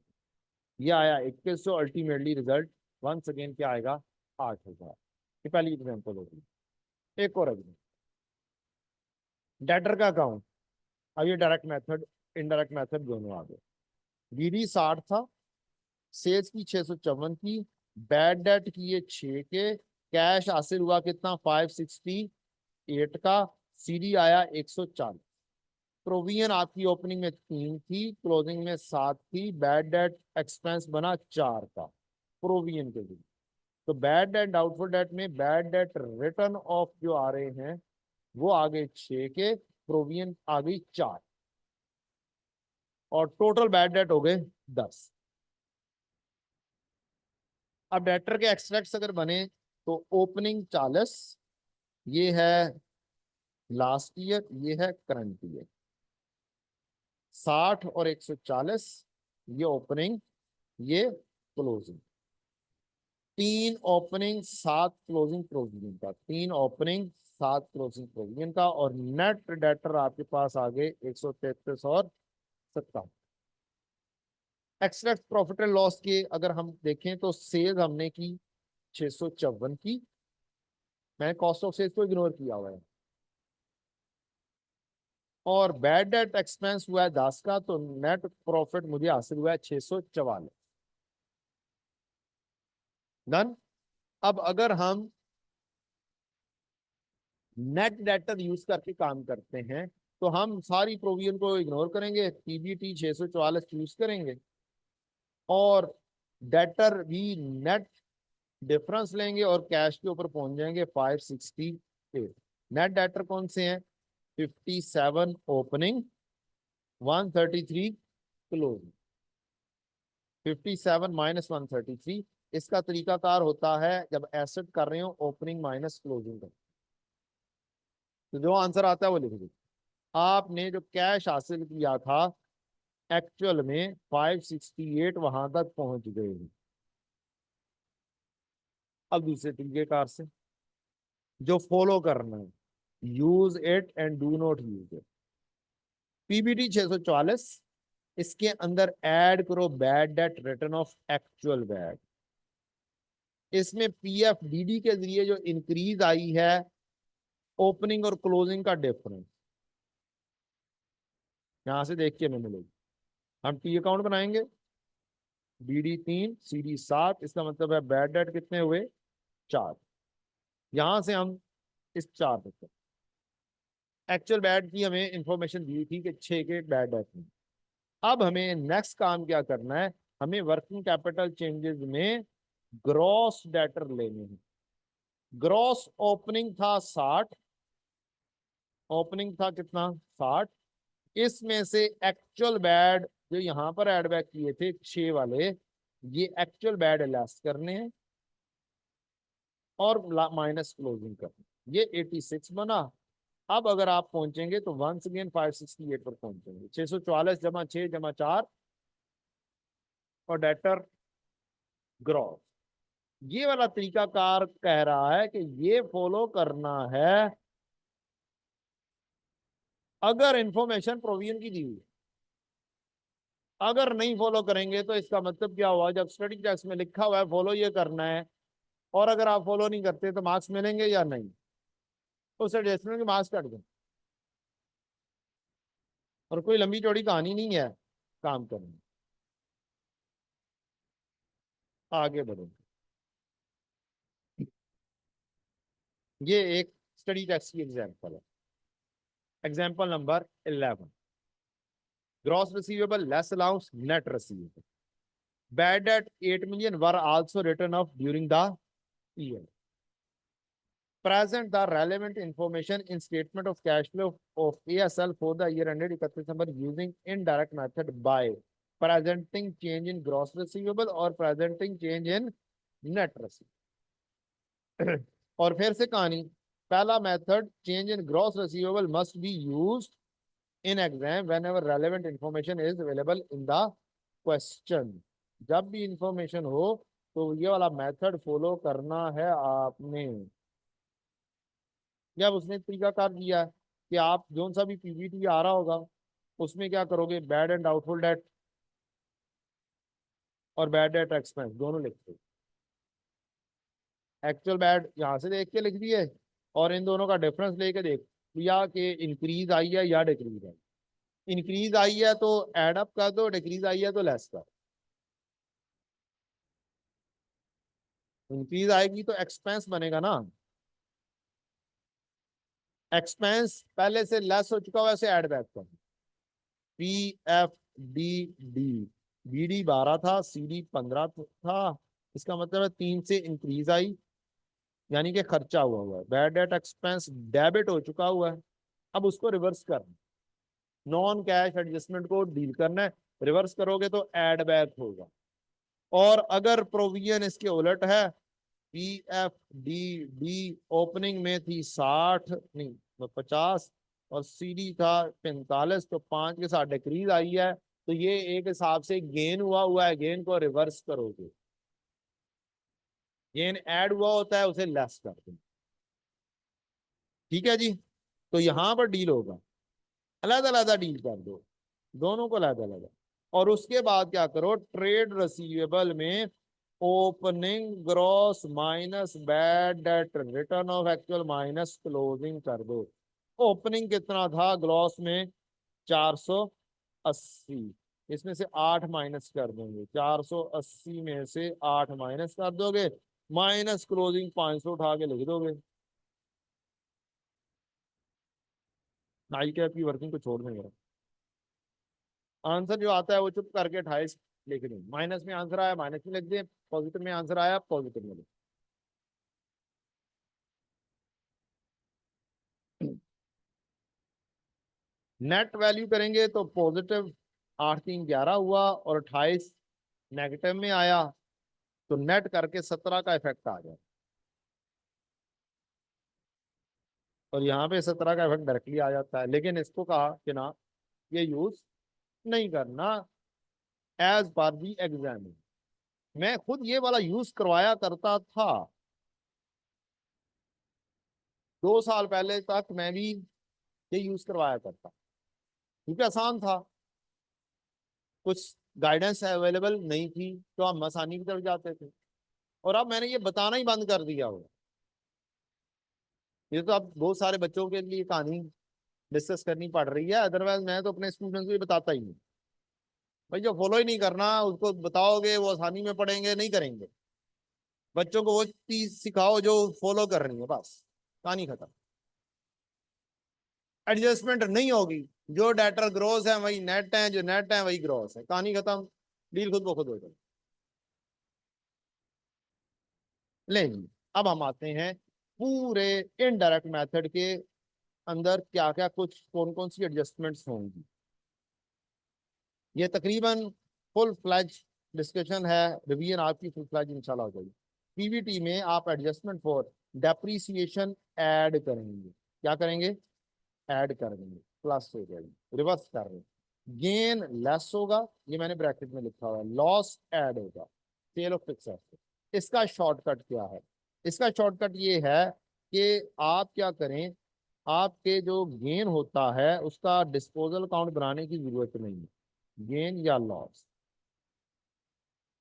ये आया 2100, अल्टीमेटली रिजल्ट वंस अगेन क्या आएगा, 8,000। ये पहली एग्जाम्पल होगी। एक और एग्जाम्पल, डेटर का अकाउंट। अब ये डायरेक्ट मेथड इनडायरेक्ट मेथड दोनों आ गए। डीडी 60 था, सेल्स की 654 की, बैड डेट की ये 6 के, कैश हासिल हुआ कितना 568 का, सीडी आया 140। प्रोविजन आपकी ओपनिंग में 3 थी, क्लोजिंग में 7 थी, बैड डेट एक्सपेंस बना 4 का प्रोविजन के लिए। तो बैड डेट डाउटफुल डेट में बैड डेट रिटर्न ऑफ जो आ रहे हैं वो आ गए 6 के, प्रोविजन आ गई 4, और टोटल बैड डेट हो गए 10। अब डेटर के एक्सट्रैक्ट्स अगर बने तो ओपनिंग 40, ये है लास्ट ईयर, ये है करंट ईयर। 60 और 140, ये ओपनिंग, ये क्लोजिंग। 3 ओपनिंग 7 क्लोजिंग प्रोविजन का, 3 ओपनिंग 7 क्लोजिंग प्रोविजन का, और नेट डेटर आपके पास आ गए 133 और 57। एक्सट्रैक्ट प्रॉफिट एंड लॉस के अगर हम देखें तो सेल्स हमने की 654 की, मैंने कॉस्ट ऑफ सेल्स को इग्नोर किया हुआ है, और बैड डेट एक्सपेंस हुआ है 10 का, तो नेट प्रॉफिट मुझे हासिल हुआ है 644। डन। अब अगर हम नेट डेटर यूज करके काम करते हैं तो हम सारी प्रोविजन को इग्नोर करेंगे, पीबीटी 644 यूज करेंगे, और डेटर भी नेट डिफरेंस लेंगे और कैश के ऊपर पहुंच जाएंगे 568। नेट डेटर कौन से हैं? 57 ओपनिंग, 133 क्लोजिंग। 57 माइनस 133, इसका तरीकाकार होता है जब एसेट कर रहे हो ओपनिंग माइनस क्लोजिंग कर, तो जो आंसर आता है वो लिख दो। आपने जो कैश हासिल किया था एक्चुअल में 568 वहां तक पहुंच गए हैं। अब दूसरे तरीकेकार से जो फॉलो करना है, use it and do not use it. PBT 644, इसके अंदर ऐड करो bad debt return of actual bad. इसमें पीएफ डीडी के जरिए जो इंक्रीज आई है ओपनिंग और क्लोजिंग का डिफरेंस यहां से देख के हमें मिलेगी। हम टी अकाउंट बनाएंगे, बीडी 3 सीडी 7, इसका मतलब है बैड डेट कितने हुए? 4। यहां से हम इस 4 तक एक्चुअल बैड की हमें इंफॉर्मेशन दी थी कि 6 के बैड डेट में। अब हमें नेक्स्ट काम क्या करना है, हमें वर्किंग कैपिटल चेंजेस में ग्रॉस डेटर लेने हैं। ग्रॉस ओपनिंग था 60, ओपनिंग था कितना? 60। इसमें से एक्चुअल बैड जो यहां पर एड बैक किए थे 6 वाले, ये एक्चुअल बैड लेस करने हैं और माइनस क्लोजिंग करने, ये 86 बना। अब अगर आप पहुंचेंगे तो वंस अगेन 568 पर पहुंचेंगे। 644 जमा 6 जमा 4 और डेटर ग्रॉस। ये वाला तरीकाकार कह रहा है कि ये फॉलो करना है अगर इंफॉर्मेशन प्रोविजन की दी हुई। अगर नहीं फॉलो करेंगे तो इसका मतलब क्या हुआ, जब स्टडी टेक्स्ट में लिखा हुआ है फॉलो ये करना है, और अगर आप फॉलो नहीं करते तो मार्क्स मिलेंगे या नहीं? उस एडजस्टमेंट के मार्क्स कट गए। और कोई लंबी चौड़ी कहानी नहीं है काम करने। आगे बढ़ो। ये एक स्टडी टेक्स्ट की एग्जांपल है। Example number 11, gross receivable less allowance net receivable bad debt 8 million were also written off during the year. Present the relevant information in statement of cash flow of ASL for the year ended 31 December using indirect method by presenting change in gross receivable or presenting change in net receivable. और फिर से कहानी, पहला method change in gross receivable must be used in exam whenever relevant information is available in the question। जब भी information हो तो ये वाला मेथड फॉलो करना है आपने। जब उसने तरीकाकार दिया है कि आप जो सा भी पीवीटी आ रहा होगा उसमें क्या करोगे, बैड एंड डाउटफुल डेट और बैड डेट एक्सपेंस दोनों लिखते, एक्चुअल बैड यहाँ से देख के लिख दिए और इन दोनों का डिफरेंस लेके देख लिया कि इंक्रीज आई है या डिक्रीज आई। इंक्रीज आई है तो एड अप कर दो, डिक्रीज आई है तो लेस कर। इंक्रीज आएगी तो एक्सपेंस बनेगा ना, एक्सपेंस पहले से लेस हो चुका वैसे ऐड बैक कर। P F D D, B D 12 था, सी डी 15 था, इसका मतलब है 3 से इंक्रीज आई यानी कि खर्चा हुआ है। बैड डेट एक्सपेंस डेबिट हो चुका हुआ है, अब उसको रिवर्स करना, नॉन कैश एडजस्टमेंट को डील करना है। रिवर्स करोगे तो एड बैक होगा। और अगर प्रोविजन इसके उलट है, P F D D opening में थी 60 नहीं तो 50 और सी डी था 45, तो 5 के साथ डिक्रीज आई है, तो ये एक हिसाब से गेन हुआ है, गेन को रिवर्स करोगे। गेन ऐड हुआ होता है उसे लेस कर दो। ठीक है जी। तो यहां पर डील होगा, अलग अलग डील कर दो, दोनों को अलग अलग। और उसके बाद क्या करो, ट्रेड रिसीवेबल में opening gross minus bad debt return of actual minus closing कर दो। ओपनिंग कितना था ग्रॉस में, 480, इसमें से 8 माइनस कर देंगे, 480 में से 8 माइनस कर दोगे, माइनस क्लोजिंग 500 उठा के लिख दोगे। नाइल कैप की वर्किंग को छोड़ देंगे, आंसर जो आता है वो चुप करके 28 लिख दें। माइनस में आंसर आया माइनस में लिख दें, पॉजिटिव में आंसर आया पॉजिटिव में लिख दें। नेट वैल्यू करेंगे तो पॉजिटिव 8 3 11 हुआ और 28 नेगेटिव में आया, तो नेट करके 17 का इफेक्ट आ गया। और यहाँ पे 17 का इफेक्ट डायरेक्टली आ जाता है, लेकिन इसको कहा कि ना ये यूज नहीं करना एज पर दी एग्जाम। मैं खुद ये वाला यूज करवाया करता था, 2 साल पहले तक मैं भी ये यूज करवाया करता, क्योंकि आसान था, कुछ गाइडेंस अवेलेबल नहीं थी तो हम आसानी की तरफ जाते थे। और अब मैंने ये बताना ही बंद कर दिया हो, ये तो अब बहुत सारे बच्चों के लिए कहानी डिस्कस करनी पड़ रही है, अदरवाइज मैं तो अपने स्टूडेंट्स को ये बताता ही नहीं। भाई जो फॉलो ही नहीं करना उसको बताओगे वो आसानी में पढ़ेंगे नहीं, करेंगे। बच्चों को वो चीज सिखाओ जो फॉलो कर रही है, बस कहानी खत्म। एडजस्टमेंट नहीं होगी, जो डेटर ग्रोस है वही नेट है, जो नेट है वही ग्रोस है, कहानी खत्म, डील खुद ब खुद हो जाए। लेकिन अब हम आते हैं पूरे इनडायरेक्ट मेथड के अंदर क्या क्या कुछ कौन कौन सी एडजस्टमेंट्स होंगी। ये तकरीबन फुल फ्लैज डिस्कशन है, रिवीजन आपकी फुल फ्लैज इंशाल्लाह हो जाएगी। पीवीटी में आप एडजस्टमेंट फॉर डेप्रीसिएशन ऐड करेंगे, क्या करेंगे, ऐड कर देंगे, प्लस हो जाएगी, रिवर्स कर रहे हैं। गेन लेस होगा, ये मैंने ब्रैकेट में लिखा हुआ है, लॉस ऐड होगा, सेल ऑफ फिक्स एसेट। इसका शॉर्टकट क्या है, इसका शॉर्टकट ये है कि आप क्या करें, आपके जो गेन होता है उसका डिस्पोजल अकाउंट बनाने की जरूरत नहीं है, गेन या लॉस।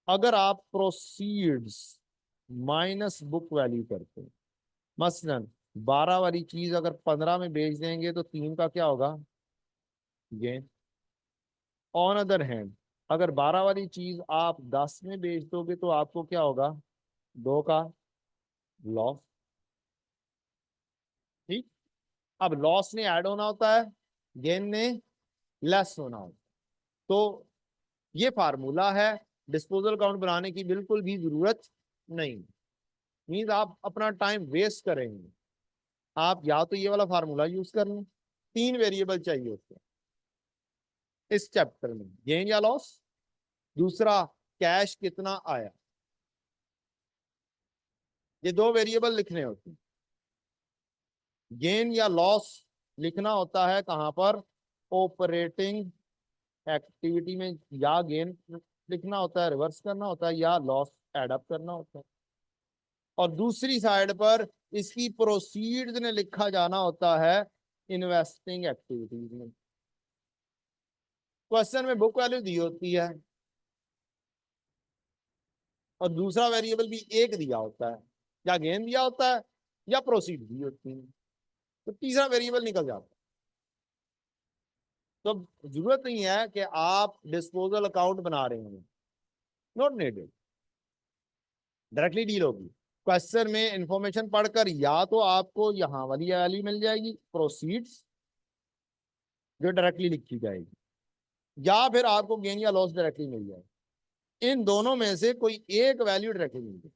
अगर आप प्रोसीड्स माइनस बुक वैल्यू करते हैं, मसलन 12 वाली चीज अगर 15 में बेच देंगे तो 3 का क्या होगा, गेन। ऑन अदर हैंड अगर 12 वाली चीज आप 10 में बेच दोगे तो आपको क्या होगा, 2 का लॉस। ठीक। अब लॉस ने ऐड होना होता है, गेन ने लेस होना होता है। तो ये फार्मूला है, डिस्पोजल अकाउंट बनाने की बिल्कुल भी जरूरत नहीं। मीन्स आप अपना टाइम वेस्ट करेंगे। आप या तो ये वाला फार्मूला यूज कर लें, 3 वेरिएबल चाहिए उसको इस चैप्टर में, गेन या लॉस, दूसरा कैश कितना आया, ये 2 वेरिएबल लिखने होते हैं। गेन या लॉस लिखना होता है कहां पर, ऑपरेटिंग एक्टिविटी में, या गेन लिखना होता है, रिवर्स करना होता है, या लॉस एड अप करना होता है। और दूसरी साइड पर इसकी प्रोसीड्स ने लिखा जाना होता है इन्वेस्टिंग एक्टिविटीज में। क्वेश्चन में बुक वैल्यू दी होती है और दूसरा वेरिएबल भी एक दिया होता है, या गेन दिया होता है या प्रोसीड दी होती है, तो तीसरा वेरिएबल निकल जाता है। तो जरूरत नहीं है कि आप डिस्पोजल अकाउंट बना रहे हैं, नॉट नीडेड, डायरेक्टली डील होगी। क्वेश्चन में इंफॉर्मेशन पढ़कर या तो आपको यहां वाली वैल्यू मिल जाएगी प्रोसीड्स जो डायरेक्टली लिखी जाएगी, या फिर आपको गेन या लॉस डायरेक्टली मिल जाएगी। इन दोनों में से कोई एक वैल्यू डायरेक्टली मिल जाएगी।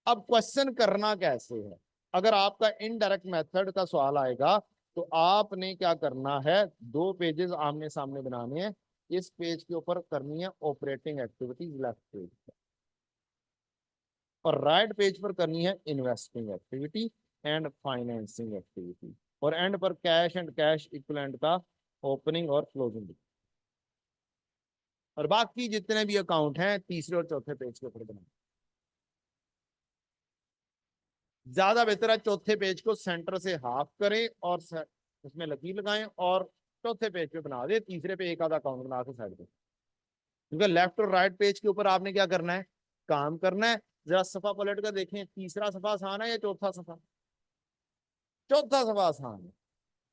अब क्वेश्चन करना कैसे है, अगर आपका इनडायरेक्ट मेथड का सवाल आएगा तो आपने क्या करना है, 2 पेजेस आमने सामने बनाने हैं। इस पेज के ऊपर करनी है ऑपरेटिंग एक्टिविटीज लेफ्ट पेज पर, और राइट पेज पर करनी है investing activity and financing activity, और एंड पर कैश एंड कैश इक्विवेलेंट का ओपनिंग और क्लोजिंग। और बाकी जितने भी अकाउंट हैं तीसरे और चौथे पेज के ऊपर बनाए। ज्यादा बेहतर है चौथे पेज को सेंटर से हाफ करें और उसमें लकीर लगाएं और चौथे पेज पे बना दे, तीसरे पे एक आधा अकाउंट बना के साइड पे, क्योंकि लेफ्ट और राइट पेज के ऊपर आपने क्या करना है, काम करना है। जरा सफा पलट कर देखें, तीसरा सफा आसान है या चौथा सफा? चौथा सफा आसान है,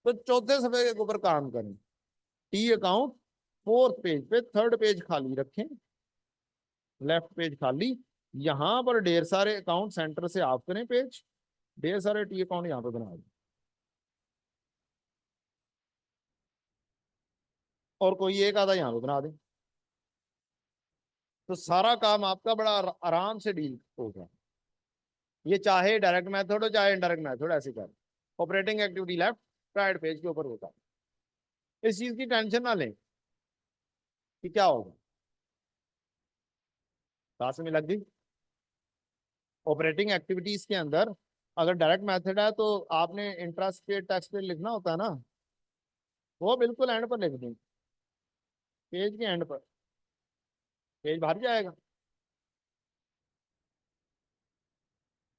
तो चौथे सफे के ऊपर काम करें। टी अकाउंट फोर्थ पेज पे, थर्ड पेज खाली रखें, लेफ्ट पेज खाली, यहां पर ढेर सारे अकाउंट सेंटर से ऑफ करें पेज, ढेर सारे टी अकाउंट यहाँ पे बना दें और कोई एक आधा यहाँ पे बना दें, तो सारा काम आपका बड़ा आराम से डील होगा। ये चाहे डायरेक्ट मेथड हो चाहे इनडायरेक्ट मेथड, ऐसे कर operating activity left right page के ऊपर होता है। इस चीज की टेंशन ना लें कि क्या होगा, क्लास में लग गई। ऑपरेटिंग एक्टिविटीज के अंदर अगर डायरेक्ट मेथड है तो आपने इंटरेस्ट पे टैक्स पे लिखना होता है ना, वो बिल्कुल एंड पर लिख दें, पेज के एंड पर, पेज भर जाएगा।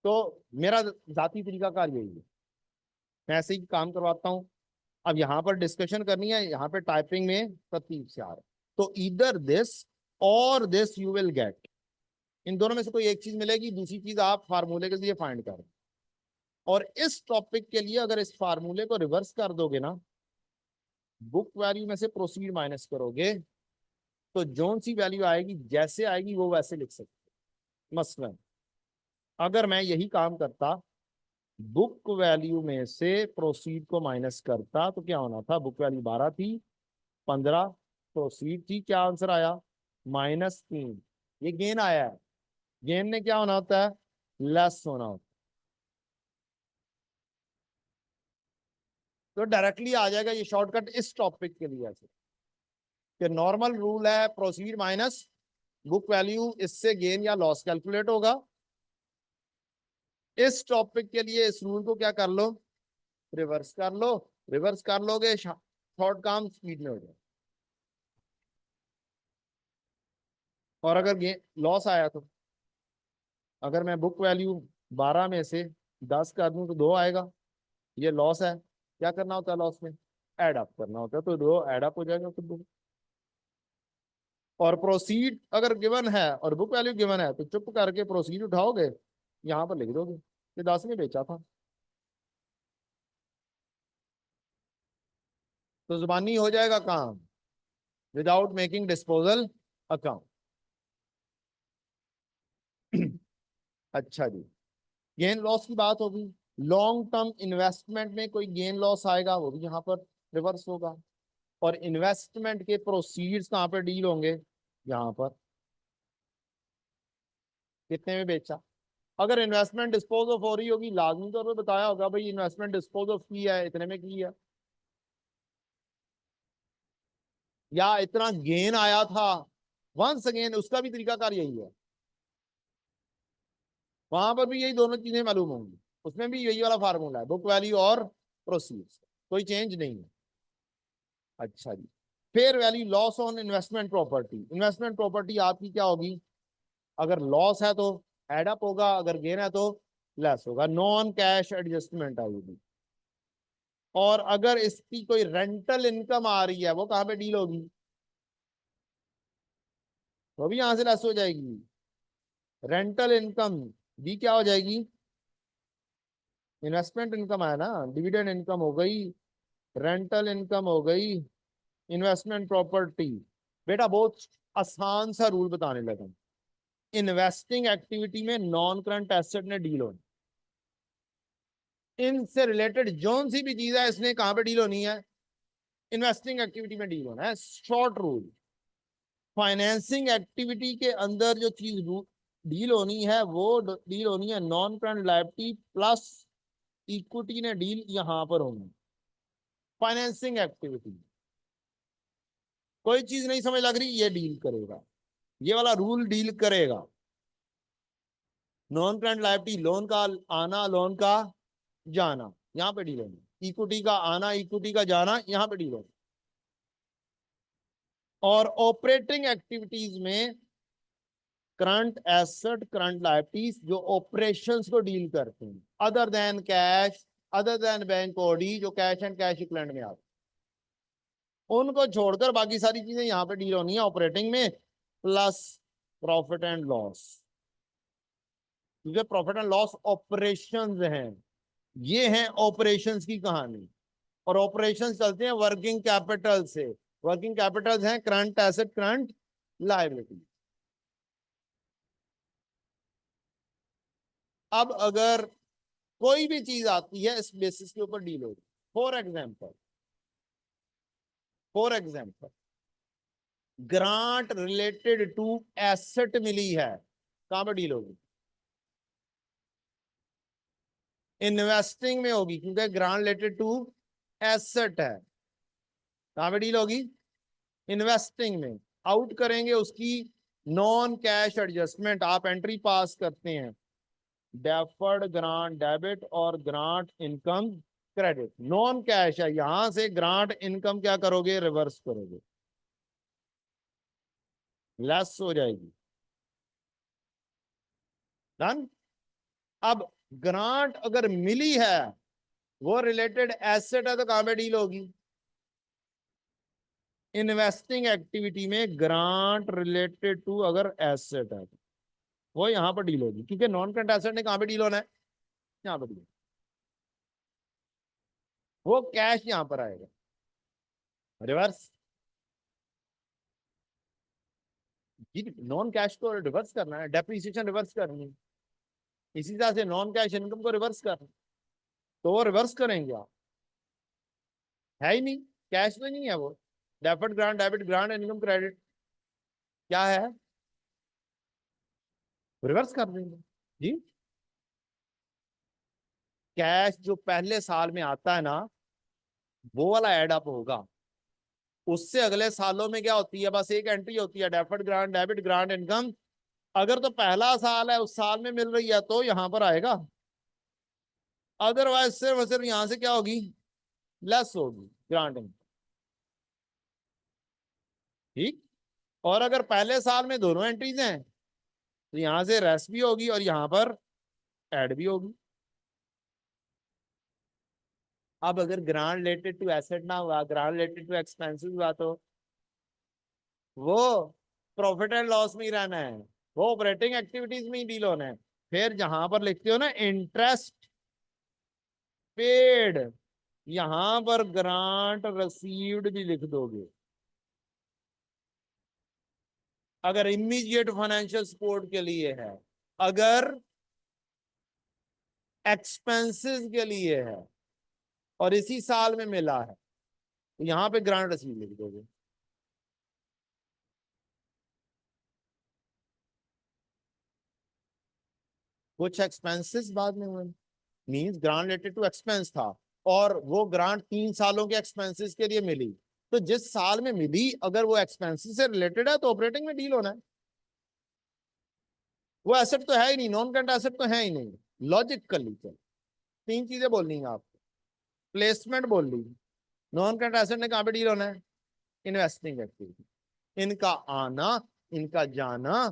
तो मेरा जाती तरीकाकार यही है, मैं ऐसे ही काम करवाता हूँ। अब यहाँ पर डिस्कशन करनी है, यहाँ पे टाइपिंग में तरतीब से आ रहा है, तो इधर दिस और दिस यू विल गेट, इन दोनों में से कोई एक चीज मिलेगी, दूसरी चीज आप फार्मूले के लिए फाइंड करें। और इस टॉपिक के लिए अगर इस फार्मूले को रिवर्स कर दोगे ना, बुक वैल्यू में से प्रोसीड माइनस करोगे, तो जोन सी वैल्यू आएगी जैसे आएगी वो वैसे लिख सकते। मसलन अगर मैं यही काम करता, बुक वैल्यू में से प्रोसीड को माइनस करता, तो क्या होना था, बुक वैल्यू 12 थी, 15 प्रोसीड थी, क्या आंसर आया, -3। ये गेन आया है, गेन ने क्या होना होता है, लेस होना होता है। तो डायरेक्टली आ जाएगा ये शॉर्टकट इस टॉपिक के लिए, ऐसे कि नॉर्मल रूल है प्रोसीड माइनस बुक वैल्यू, इससे गेन या लॉस कैलकुलेट होगा। इस टॉपिक के लिए इस रूल को क्या कर लो, रिवर्स कर लो, रिवर्स कर लोगे शॉर्ट काम स्पीड में हो जाए। और अगर गेन लॉस आया तो, अगर मैं बुक वैल्यू 12 में से 10 कर दूं तो 2 आएगा, ये लॉस है, क्या करना होता है लॉस में, एड अप करना होता है, तो 2 एड अप हो जाएगा खुद दो। और प्रोसीड अगर गिवन है और बुक वैल्यू गिवन है तो चुप करके प्रोसीड उठाओगे, यहां पर लिख दोगे कि 10 में बेचा था, तो जुबानी हो जाएगा काम, विदाउट मेकिंग डिस्पोजल अकाउंट। अच्छा जी, गेन लॉस की बात होगी, लॉन्ग टर्म इन्वेस्टमेंट में कोई गेन लॉस आएगा वो भी यहाँ पर रिवर्स होगा। और इन्वेस्टमेंट के प्रोसीड्स कहाँ पर डील होंगे, यहाँ पर, कितने में बेचा। अगर इन्वेस्टमेंट डिस्पोज ऑफ हो रही होगी, लाजमी तौर पर बताया होगा भाई इन्वेस्टमेंट डिस्पोज ऑफ की है, इतने में की है, या इतना गेन आया था, वंस अगेन उसका भी तरीकाकार यही है, वहां पर भी यही दोनों चीजें मालूम होंगी, उसमें भी यही वाला फार्मूला है, बुक वैल्यू और प्रोसीड्स, कोई चेंज नहीं है। अच्छा जी, fair value loss on investment property, investment property आपकी क्या होगी, अगर लॉस है तो एडअप होगा, अगर गेन है तो लेस होगा, नॉन कैश एडजस्टमेंट आएगी। और अगर इसकी कोई रेंटल इनकम आ रही है, वो कहां पे डील होगी, वो भी यहां से लेस हो जाएगी, रेंटल इनकम भी क्या हो जाएगी, इन्वेस्टमेंट इनकम है ना, डिविडेंड इनकम हो गई, रेंटल इनकम हो गई, इन्वेस्टमेंट प्रॉपर्टी। बेटा बहुत आसान सा रूल बताने लगा, इन्वेस्टिंग एक्टिविटी में नॉन करंट एसेट ने डील होनी, इनसे रिलेटेड जोन सी भी चीज है इसने कहां पे डील होनी है, इन्वेस्टिंग एक्टिविटी में डील होना है, शॉर्ट रूल। फाइनेंसिंग एक्टिविटी के अंदर जो चीज डील होनी है वो डील होनी है non current liability plus equity ने डील यहां पर होनी, फाइनेंसिंग एक्टिविटी। कोई चीज नहीं समझ लग रही, ये डील करेगा, ये वाला रूल डील करेगा। नॉन करंट लायबिलिटी लोन का आना, लोन का जाना, यहाँ पे डील होनी, इक्विटी का आना इक्विटी का जाना, यहाँ पे डील होनी। और ऑपरेटिंग एक्टिविटीज में करंट एसेट, करंट लायबिलिटीज जो ऑपरेशंस को डील करते हैं, other than cash, other than bank OD, जो कैश एंड कैश इक्विवेलेंट में आते हैं, उनको छोड़कर बाकी सारी चीजें यहां पे डील होनी है ऑपरेटिंग में, प्लस प्रॉफिट एंड लॉस, क्योंकि प्रॉफिट एंड लॉस ऑपरेशंस हैं, ये हैं ऑपरेशंस की कहानी। और ऑपरेशंस चलते हैं वर्किंग कैपिटल से, वर्किंग कैपिटल हैं करंट एसेट, करंट लायबिलिटी। अब अगर कोई भी चीज आती है इस बेसिस के ऊपर डील होगी, for example, for example grant related to asset मिली है, कहां पर डील होगी? इन्वेस्टिंग में होगी, क्योंकि ग्रांट रिलेटेड टू एसेट है, कहां पे डील होगी? इन्वेस्टिंग में। आउट करेंगे उसकी नॉन कैश एडजस्टमेंट, आप एंट्री पास करते हैं डेफर्ड ग्रांट डेबिट और grant income credit, non cash है, यहां से ग्रांट इनकम क्या करोगे? रिवर्स करोगे, लेस हो जाएगी। डन। अब ग्रांट अगर मिली है, वो रिलेटेड एसेट है, तो कहां पे डील होगी? इन्वेस्टिंग एक्टिविटी में ग्रांट रिलेटेड टू अगर एसेट है, वो यहां पर डील होगी, क्योंकि नॉन करंट एसेट ने कहां पे डील होना है? यहां पर डील, वो कैश यहां पर आएगा, रिवर्स। नॉन कैश को रिवर्स करना है, डेप्रिसिएशन रिवर्स करनी है, इसी तरह से नॉन कैश इनकम को रिवर्स करना, तो वो रिवर्स करेंगे आप, है ही नहीं, कैश में नहीं है वो। Deferred grant debit, grant income credit क्या है? रिवर्स कर देंगे जी। कैश जो पहले साल में आता है ना, वो वाला एड अप होगा, उससे अगले सालों में क्या होती है? बस एक एंट्री होती है, deferred grant debit, grant income. अगर तो पहला साल है, उस साल में मिल रही है, तो यहां पर आएगा, अदरवाइज सिर्फ और सिर्फ यहां से क्या होगी? लेस होगी ग्रांट इनकम। ठीक। और अगर पहले साल में दोनों एंट्रीज हैं, तो यहां से रेस भी होगी और यहां पर ऐड भी होगी। अब अगर ग्रांट रिलेटेड टू एसेट ना हुआ, ग्रांट रिलेटेड टू एक्सपेंसेस हुआ, तो वो प्रॉफिट एंड लॉस में ही रहना है, वो ऑपरेटिंग एक्टिविटीज में ही डील होना है। फिर जहां पर लिखते हो ना इंटरेस्ट पेड, यहां पर ग्रांट रिसीव्ड भी लिख दोगे। अगर इमीडिएट फाइनेंशियल सपोर्ट के लिए है, अगर एक्सपेंसेस के लिए है और इसी साल में मिला है, तो यहां पे ग्रांट रिसीव लिख दोगे। कुछ एक्सपेंसेस बाद में हुए, means grant related to expense था, और वो ग्रांट 3 सालों के एक्सपेंसेस के लिए मिली, तो जिस साल में मिली अगर वो एक्सपेंसेस से रिलेटेड है, तो ऑपरेटिंग में डील होना है। वो एसेट तो है ही नहीं, नॉन करंट एसेट तो है ही नहीं। लॉजिकली चल, 3 चीजें बोलनी है आपको। प्लेसमेंट बोल ली, नॉन करंट एसेट ने कहां पे डील होना है? Investing activity. इनका आना, इनका जाना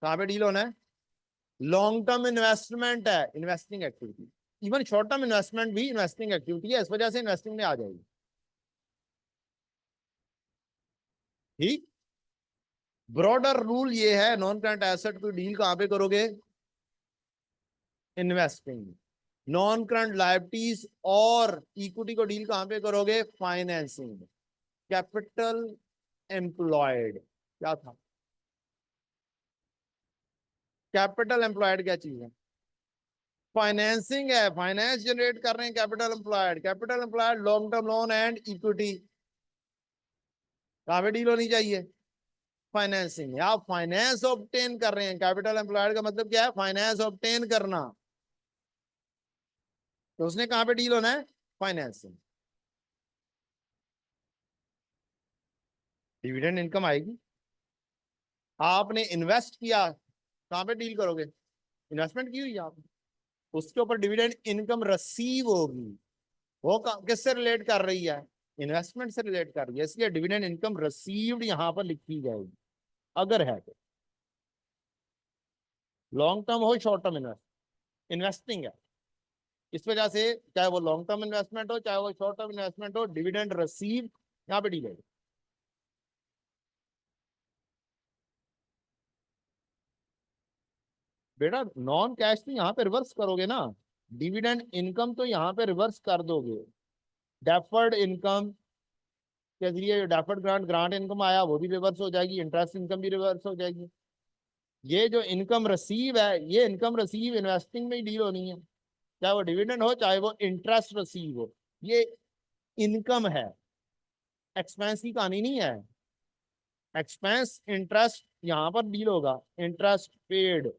कहां पे डील होना है? लॉन्ग टर्म इन्वेस्टमेंट है, investing activity. Even short term investment भी इन्वेस्टिंग एक्टिविटी है, इस वजह से इन्वेस्टिंग में आ जाएगी। ठीक। ब्रॉडर रूल ये है, नॉन करंट एसेट को डील कहां पे करोगे? इन्वेस्टिंग। नॉन करंट लायबिलिटीज और इक्विटी को डील कहां पे करोगे? फाइनेंसिंग। कैपिटल एम्प्लॉयड क्या था? कैपिटल एम्प्लॉयड क्या चीज है? फाइनेंसिंग है, फाइनेंस जनरेट कर रहे हैं capital employed. Capital employed long term loan and equity कहां पे डील होनी चाहिए? फाइनेंसिंग। आप फाइनेंस ऑब्टेन कर रहे हैं, कैपिटल एम्प्लॉयड का मतलब क्या है? फाइनेंस ऑब्टेन करना, तो उसने कहां पे डील होना है? फाइनेंसिंग। डिविडेंड इनकम आएगी, आपने इन्वेस्ट किया, कहां पे डील करोगे? इन्वेस्टमेंट की हुई आपने, उसके ऊपर डिविडेंड इनकम रिसीव होगी, वो किससे रिलेट कर रही है? इन्वेस्टमेंट से रिलेट कर रही है, इसलिए डिविडेंड इनकम रिसीव्ड यहां पर लिखी जाएगी, अगर है तो। लॉन्ग टर्म हो शॉर्ट टर्म इन्वेस्टिंग है, इस वजह से चाहे वो लॉन्ग टर्म इन्वेस्टमेंट हो चाहे वो शॉर्ट टर्म इन्वेस्टमेंट हो, डिविडेंड रिसीव यहाँ पे डील है। बेटा नॉन कैश तो यहाँ पे रिवर्स करोगे ना, डिविडेंड इनकम तो यहाँ पे रिवर्स कर दोगे। डेफर्ड इनकम के जरिए डेफर्ड ग्रांट ग्रांट इनकम आया वो भी रिवर्स हो जाएगी, इंटरेस्ट इनकम भी रिवर्स हो जाएगी। ये जो इनकम रिसीव है ये इनकम रिसीव इन्वेस्टिंग में ही डील होनी है, चाहे वो डिविडेंड हो चाहे वो इंटरेस्ट रिसीव हो, ये इनकम है, एक्सपेंस की कहानी नहीं है। एक्सपेंस इंटरेस्ट यहां पर डील होगा, इंटरेस्ट पेड।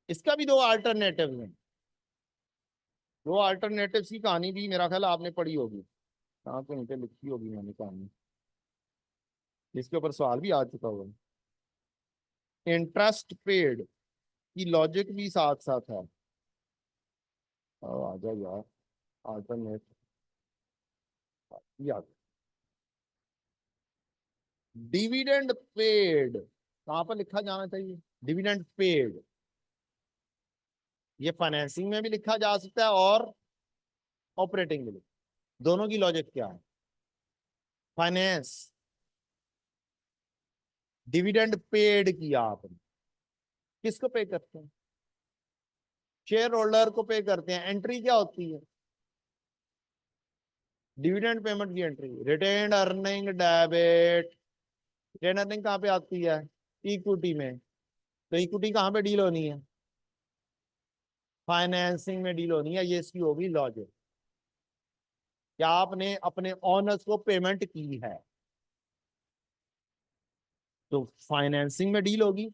इसका भी दो अल्टरनेटिव हैं, दो अल्टरनेटिव की कहानी भी मेरा ख्याल आपने पढ़ी होगी, कहाँ पे नीचे लिखी होगी मैंने कहानी, इसके ऊपर सवाल भी आ चुका हुआ है। इंटरेस्ट पेड की लॉजिक भी साथ साथ है। आ जाओ यार, अल्टरनेट याद। डिविडेंड पेड कहाँ पर लिखा जाना चाहिए, डिविडेंड पेड ये फाइनेंसिंग में भी लिखा जा सकता है और ऑपरेटिंग में भी। दोनों की लॉजिक क्या है, फाइनेंस डिविडेंड पेड किया आपने, किसको पे करते हैं, शेयर होल्डर को पे करते हैं। एंट्री क्या होती है, डिविडेंड पेमेंट की entry, retained earning debit. Retained earning कहाँ पे आती है, इक्विटी में, तो इक्विटी कहाँ पे डील होनी है, फाइनेंसिंग में डील होनी है। ये इसकी होगी लॉजिक, क्या आपने अपने ओनर्स को पेमेंट की है तो फाइनेंसिंग में डील होगी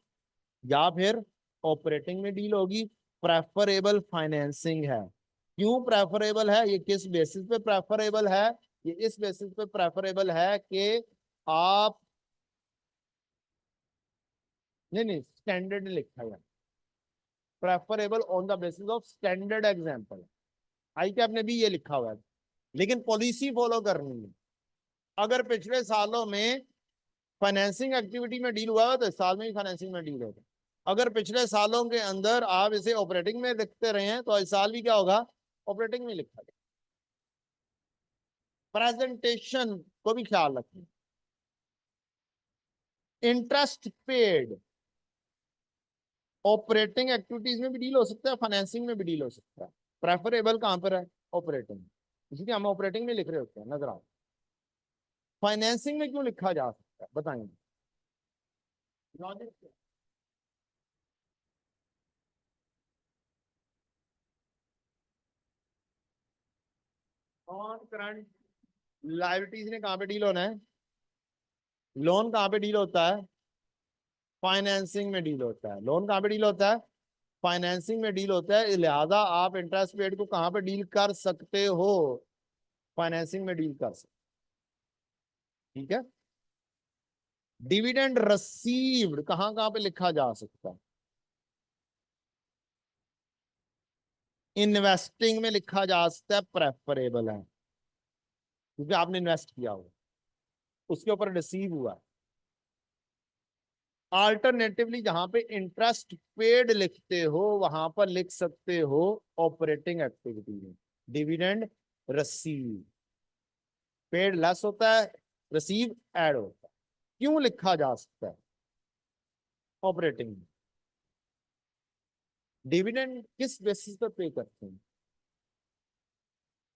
या फिर ऑपरेटिंग में डील होगी। प्रेफरेबल फाइनेंसिंग है। क्यों प्रेफरेबल है, ये किस बेसिस पे प्रेफरेबल है, ये इस बेसिस पे प्रेफरेबल है कि आप, नहीं नहीं स्टैंडर्ड लिखा है, preferable on the basis of standard example. I cap ने भी ये लिखा हुआ है, लेकिन पॉलिसी फॉलो करनी है। अगर पिछले सालों में फाइनेंसिंग एक्टिविटी में डील हुआ है तो इस साल में भी फाइनेंसिंग में डील होगा। अगर पिछले सालों के अंदर आप इसे ऑपरेटिंग में लिखते रहे हैं तो इस साल भी क्या होगा, ऑपरेटिंग में लिखा जाए। प्रेजेंटेशन को भी ख्याल रखें। इंटरेस्ट पेड ऑपरेटिंग एक्टिविटीज में भी डील हो सकता है, फाइनेंसिंग में भी डील हो सकता है। प्रेफरेबल कहां पर है, ऑपरेटिंग, इसलिए हम ऑपरेटिंग में लिख रहे होते हैं, नजर आओ। फाइनेंसिंग में क्यों लिखा जा सकता है बताएंगे, लॉजिक नॉन करंट लायबिलिटीज ने कहां पे डील होना है, लोन कहां पे डील होता है, फाइनेंसिंग में डील होता है। लोन कहां पे डील होता है, फाइनेंसिंग में डील होता है, लिहाजा आप इंटरेस्ट पेड को कहां पे डील कर सकते हो, फाइनेंसिंग में डील कर सकते, ठीक है। डिविडेंड रसीव्ड कहां कहां पे लिखा जा सकता है, इन्वेस्टिंग में लिखा जा सकता है, प्रेफरेबल है क्योंकि आपने इन्वेस्ट किया हो, उसके ऊपर रिसीव हुआ। अल्टरनेटिवली जहां पे इंटरेस्ट पेड लिखते हो वहां पर लिख सकते हो ऑपरेटिंग एक्टिविटी में डिविडेंड रसीव। पेड लेस होता है, रिसीव ऐड होता है। क्यों लिखा जा सकता है ऑपरेटिंग में, डिविडेंड किस बेसिस पर पे करते हैं,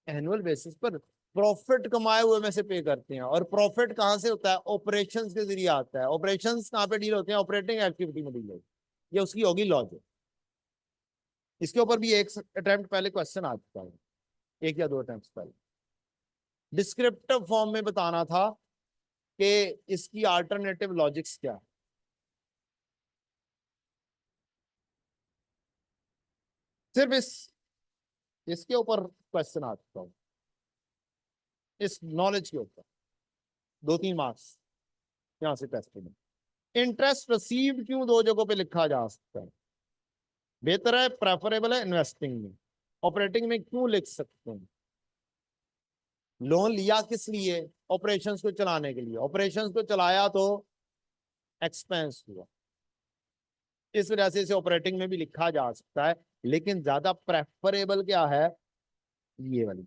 एनुअल बेसिस पर, प्रॉफिट कमाए हुए में से पे करते हैं। और प्रॉफिट कहां से होता है, ऑपरेशंस के जरिए आता है। ऑपरेशंस कहां पे डील होते हैं, ऑपरेटिंग एक्टिविटी में डील होती है। ये उसकी होगी लॉजिक। इसके ऊपर भी एक अटेम्प्ट पहले क्वेश्चन आ चुका है, एक या दो अटेम्प्ट पहले। डिस्क्रिप्टिव फॉर्म में बताना था कि इसकी अल्टरनेटिव लॉजिक्स क्या है। सिर्फ इसके ऊपर क्वेश्चन आ चुका है, इस नॉलेज के ऊपर 2-3 मार्क्स यहां से टेस्ट में। इंटरेस्ट रिसीव्ड क्यों दो जगहों पे लिखा जा सकता है, बेहतर है प्रेफरेबल है इन्वेस्टिंग में, ऑपरेटिंग में क्यों लिख सकते हैं। लोन लिया किस लिए, ऑपरेशंस को चलाने के लिए, ऑपरेशंस को चलाया तो एक्सपेंस हुआ। इस वजह से इसे ऑपरेटिंग में भी लिखा जा सकता है, लेकिन ज्यादा प्रेफरेबल क्या है, ये वाली।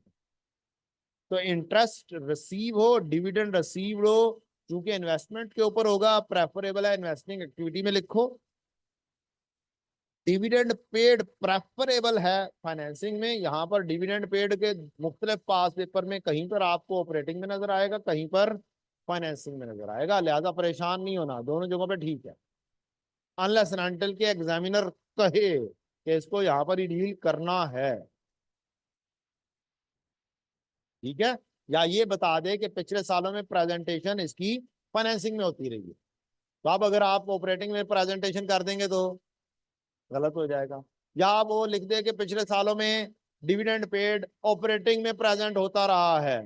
तो इंटरेस्ट रिसीव हो, डिविडेंड रिसीव हो, क्योंकि इन्वेस्टमेंट के ऊपर होगा, प्रेफरेबल है, इन्वेस्टिंग एक्टिविटी में लिखो। डिविडेंड पेड प्रेफरेबल है फाइनेंसिंग में। यहां पर डिविडेंड पेड के मुख्तलिफ पास पेपर में कहीं पर आपको ऑपरेटिंग में नजर आएगा, कहीं पर फाइनेंसिंग में नजर आएगा, लिहाजा परेशान नहीं होना, दोनों जगहों पे ठीक है। अनलेस एंड अनटिल के एग्जामिनर कहे कि इसको यहां पर ही डील करना है, ठीक है, या ये बता दे कि पिछले सालों में प्रेजेंटेशन इसकी फाइनेंसिंग में होती रही है, तो अब अगर आप ऑपरेटिंग में प्रेजेंटेशन कर देंगे तो गलत हो जाएगा। या आप वो लिख दे कि पिछले सालों में डिविडेंड पेड ऑपरेटिंग में प्रेजेंट होता रहा है,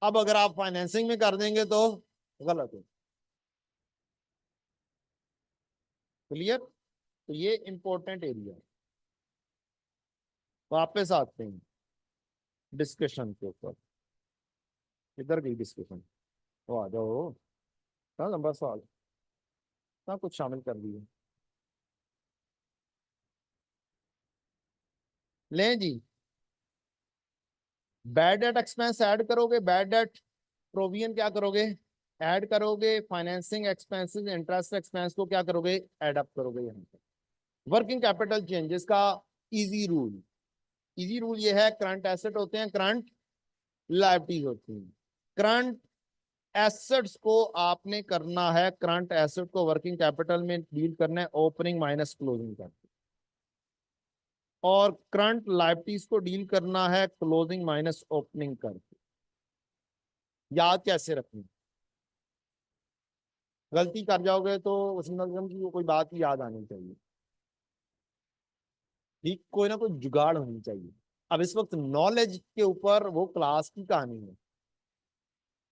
अब अगर आप फाइनेंसिंग में कर देंगे तो गलत हो। क्लियर? तो ये इंपॉर्टेंट एरिया है। वापस आते हैं डिस्कशन के ऊपर। इधर गई डिस्कशन, तो आ जाओ। इतना लंबा सवाल, इतना कुछ शामिल कर दिए। लें जी, बैड डेट एक्सपेंस ऐड करोगे, बैड डेट प्रोविजन क्या करोगे, ऐड करोगे, फाइनेंसिंग एक्सपेंसेस इंटरेस्ट एक्सपेंस को क्या करोगे, ऐड अप करोगे यहाँ पे। वर्किंग कैपिटल चेंजेस का इजी रूल, इजी रूल ये है, करंट एसेट होते हैं, करंट लायबिलिटीज होती हैं। करंट एसेट्स को आपने करना है, करंट एसेट को वर्किंग कैपिटल में डील करना है ओपनिंग माइनस क्लोजिंग करके, और करंट लायबिलिटीज को डील करना है क्लोजिंग माइनस ओपनिंग करके। याद कैसे रखनी, गलती कर जाओगे तो उसमें की कोई बात ही याद आनी चाहिए, ठीक, कोई ना कोई जुगाड़ होनी चाहिए। अब इस वक्त नॉलेज के ऊपर वो क्लास की कहानी है,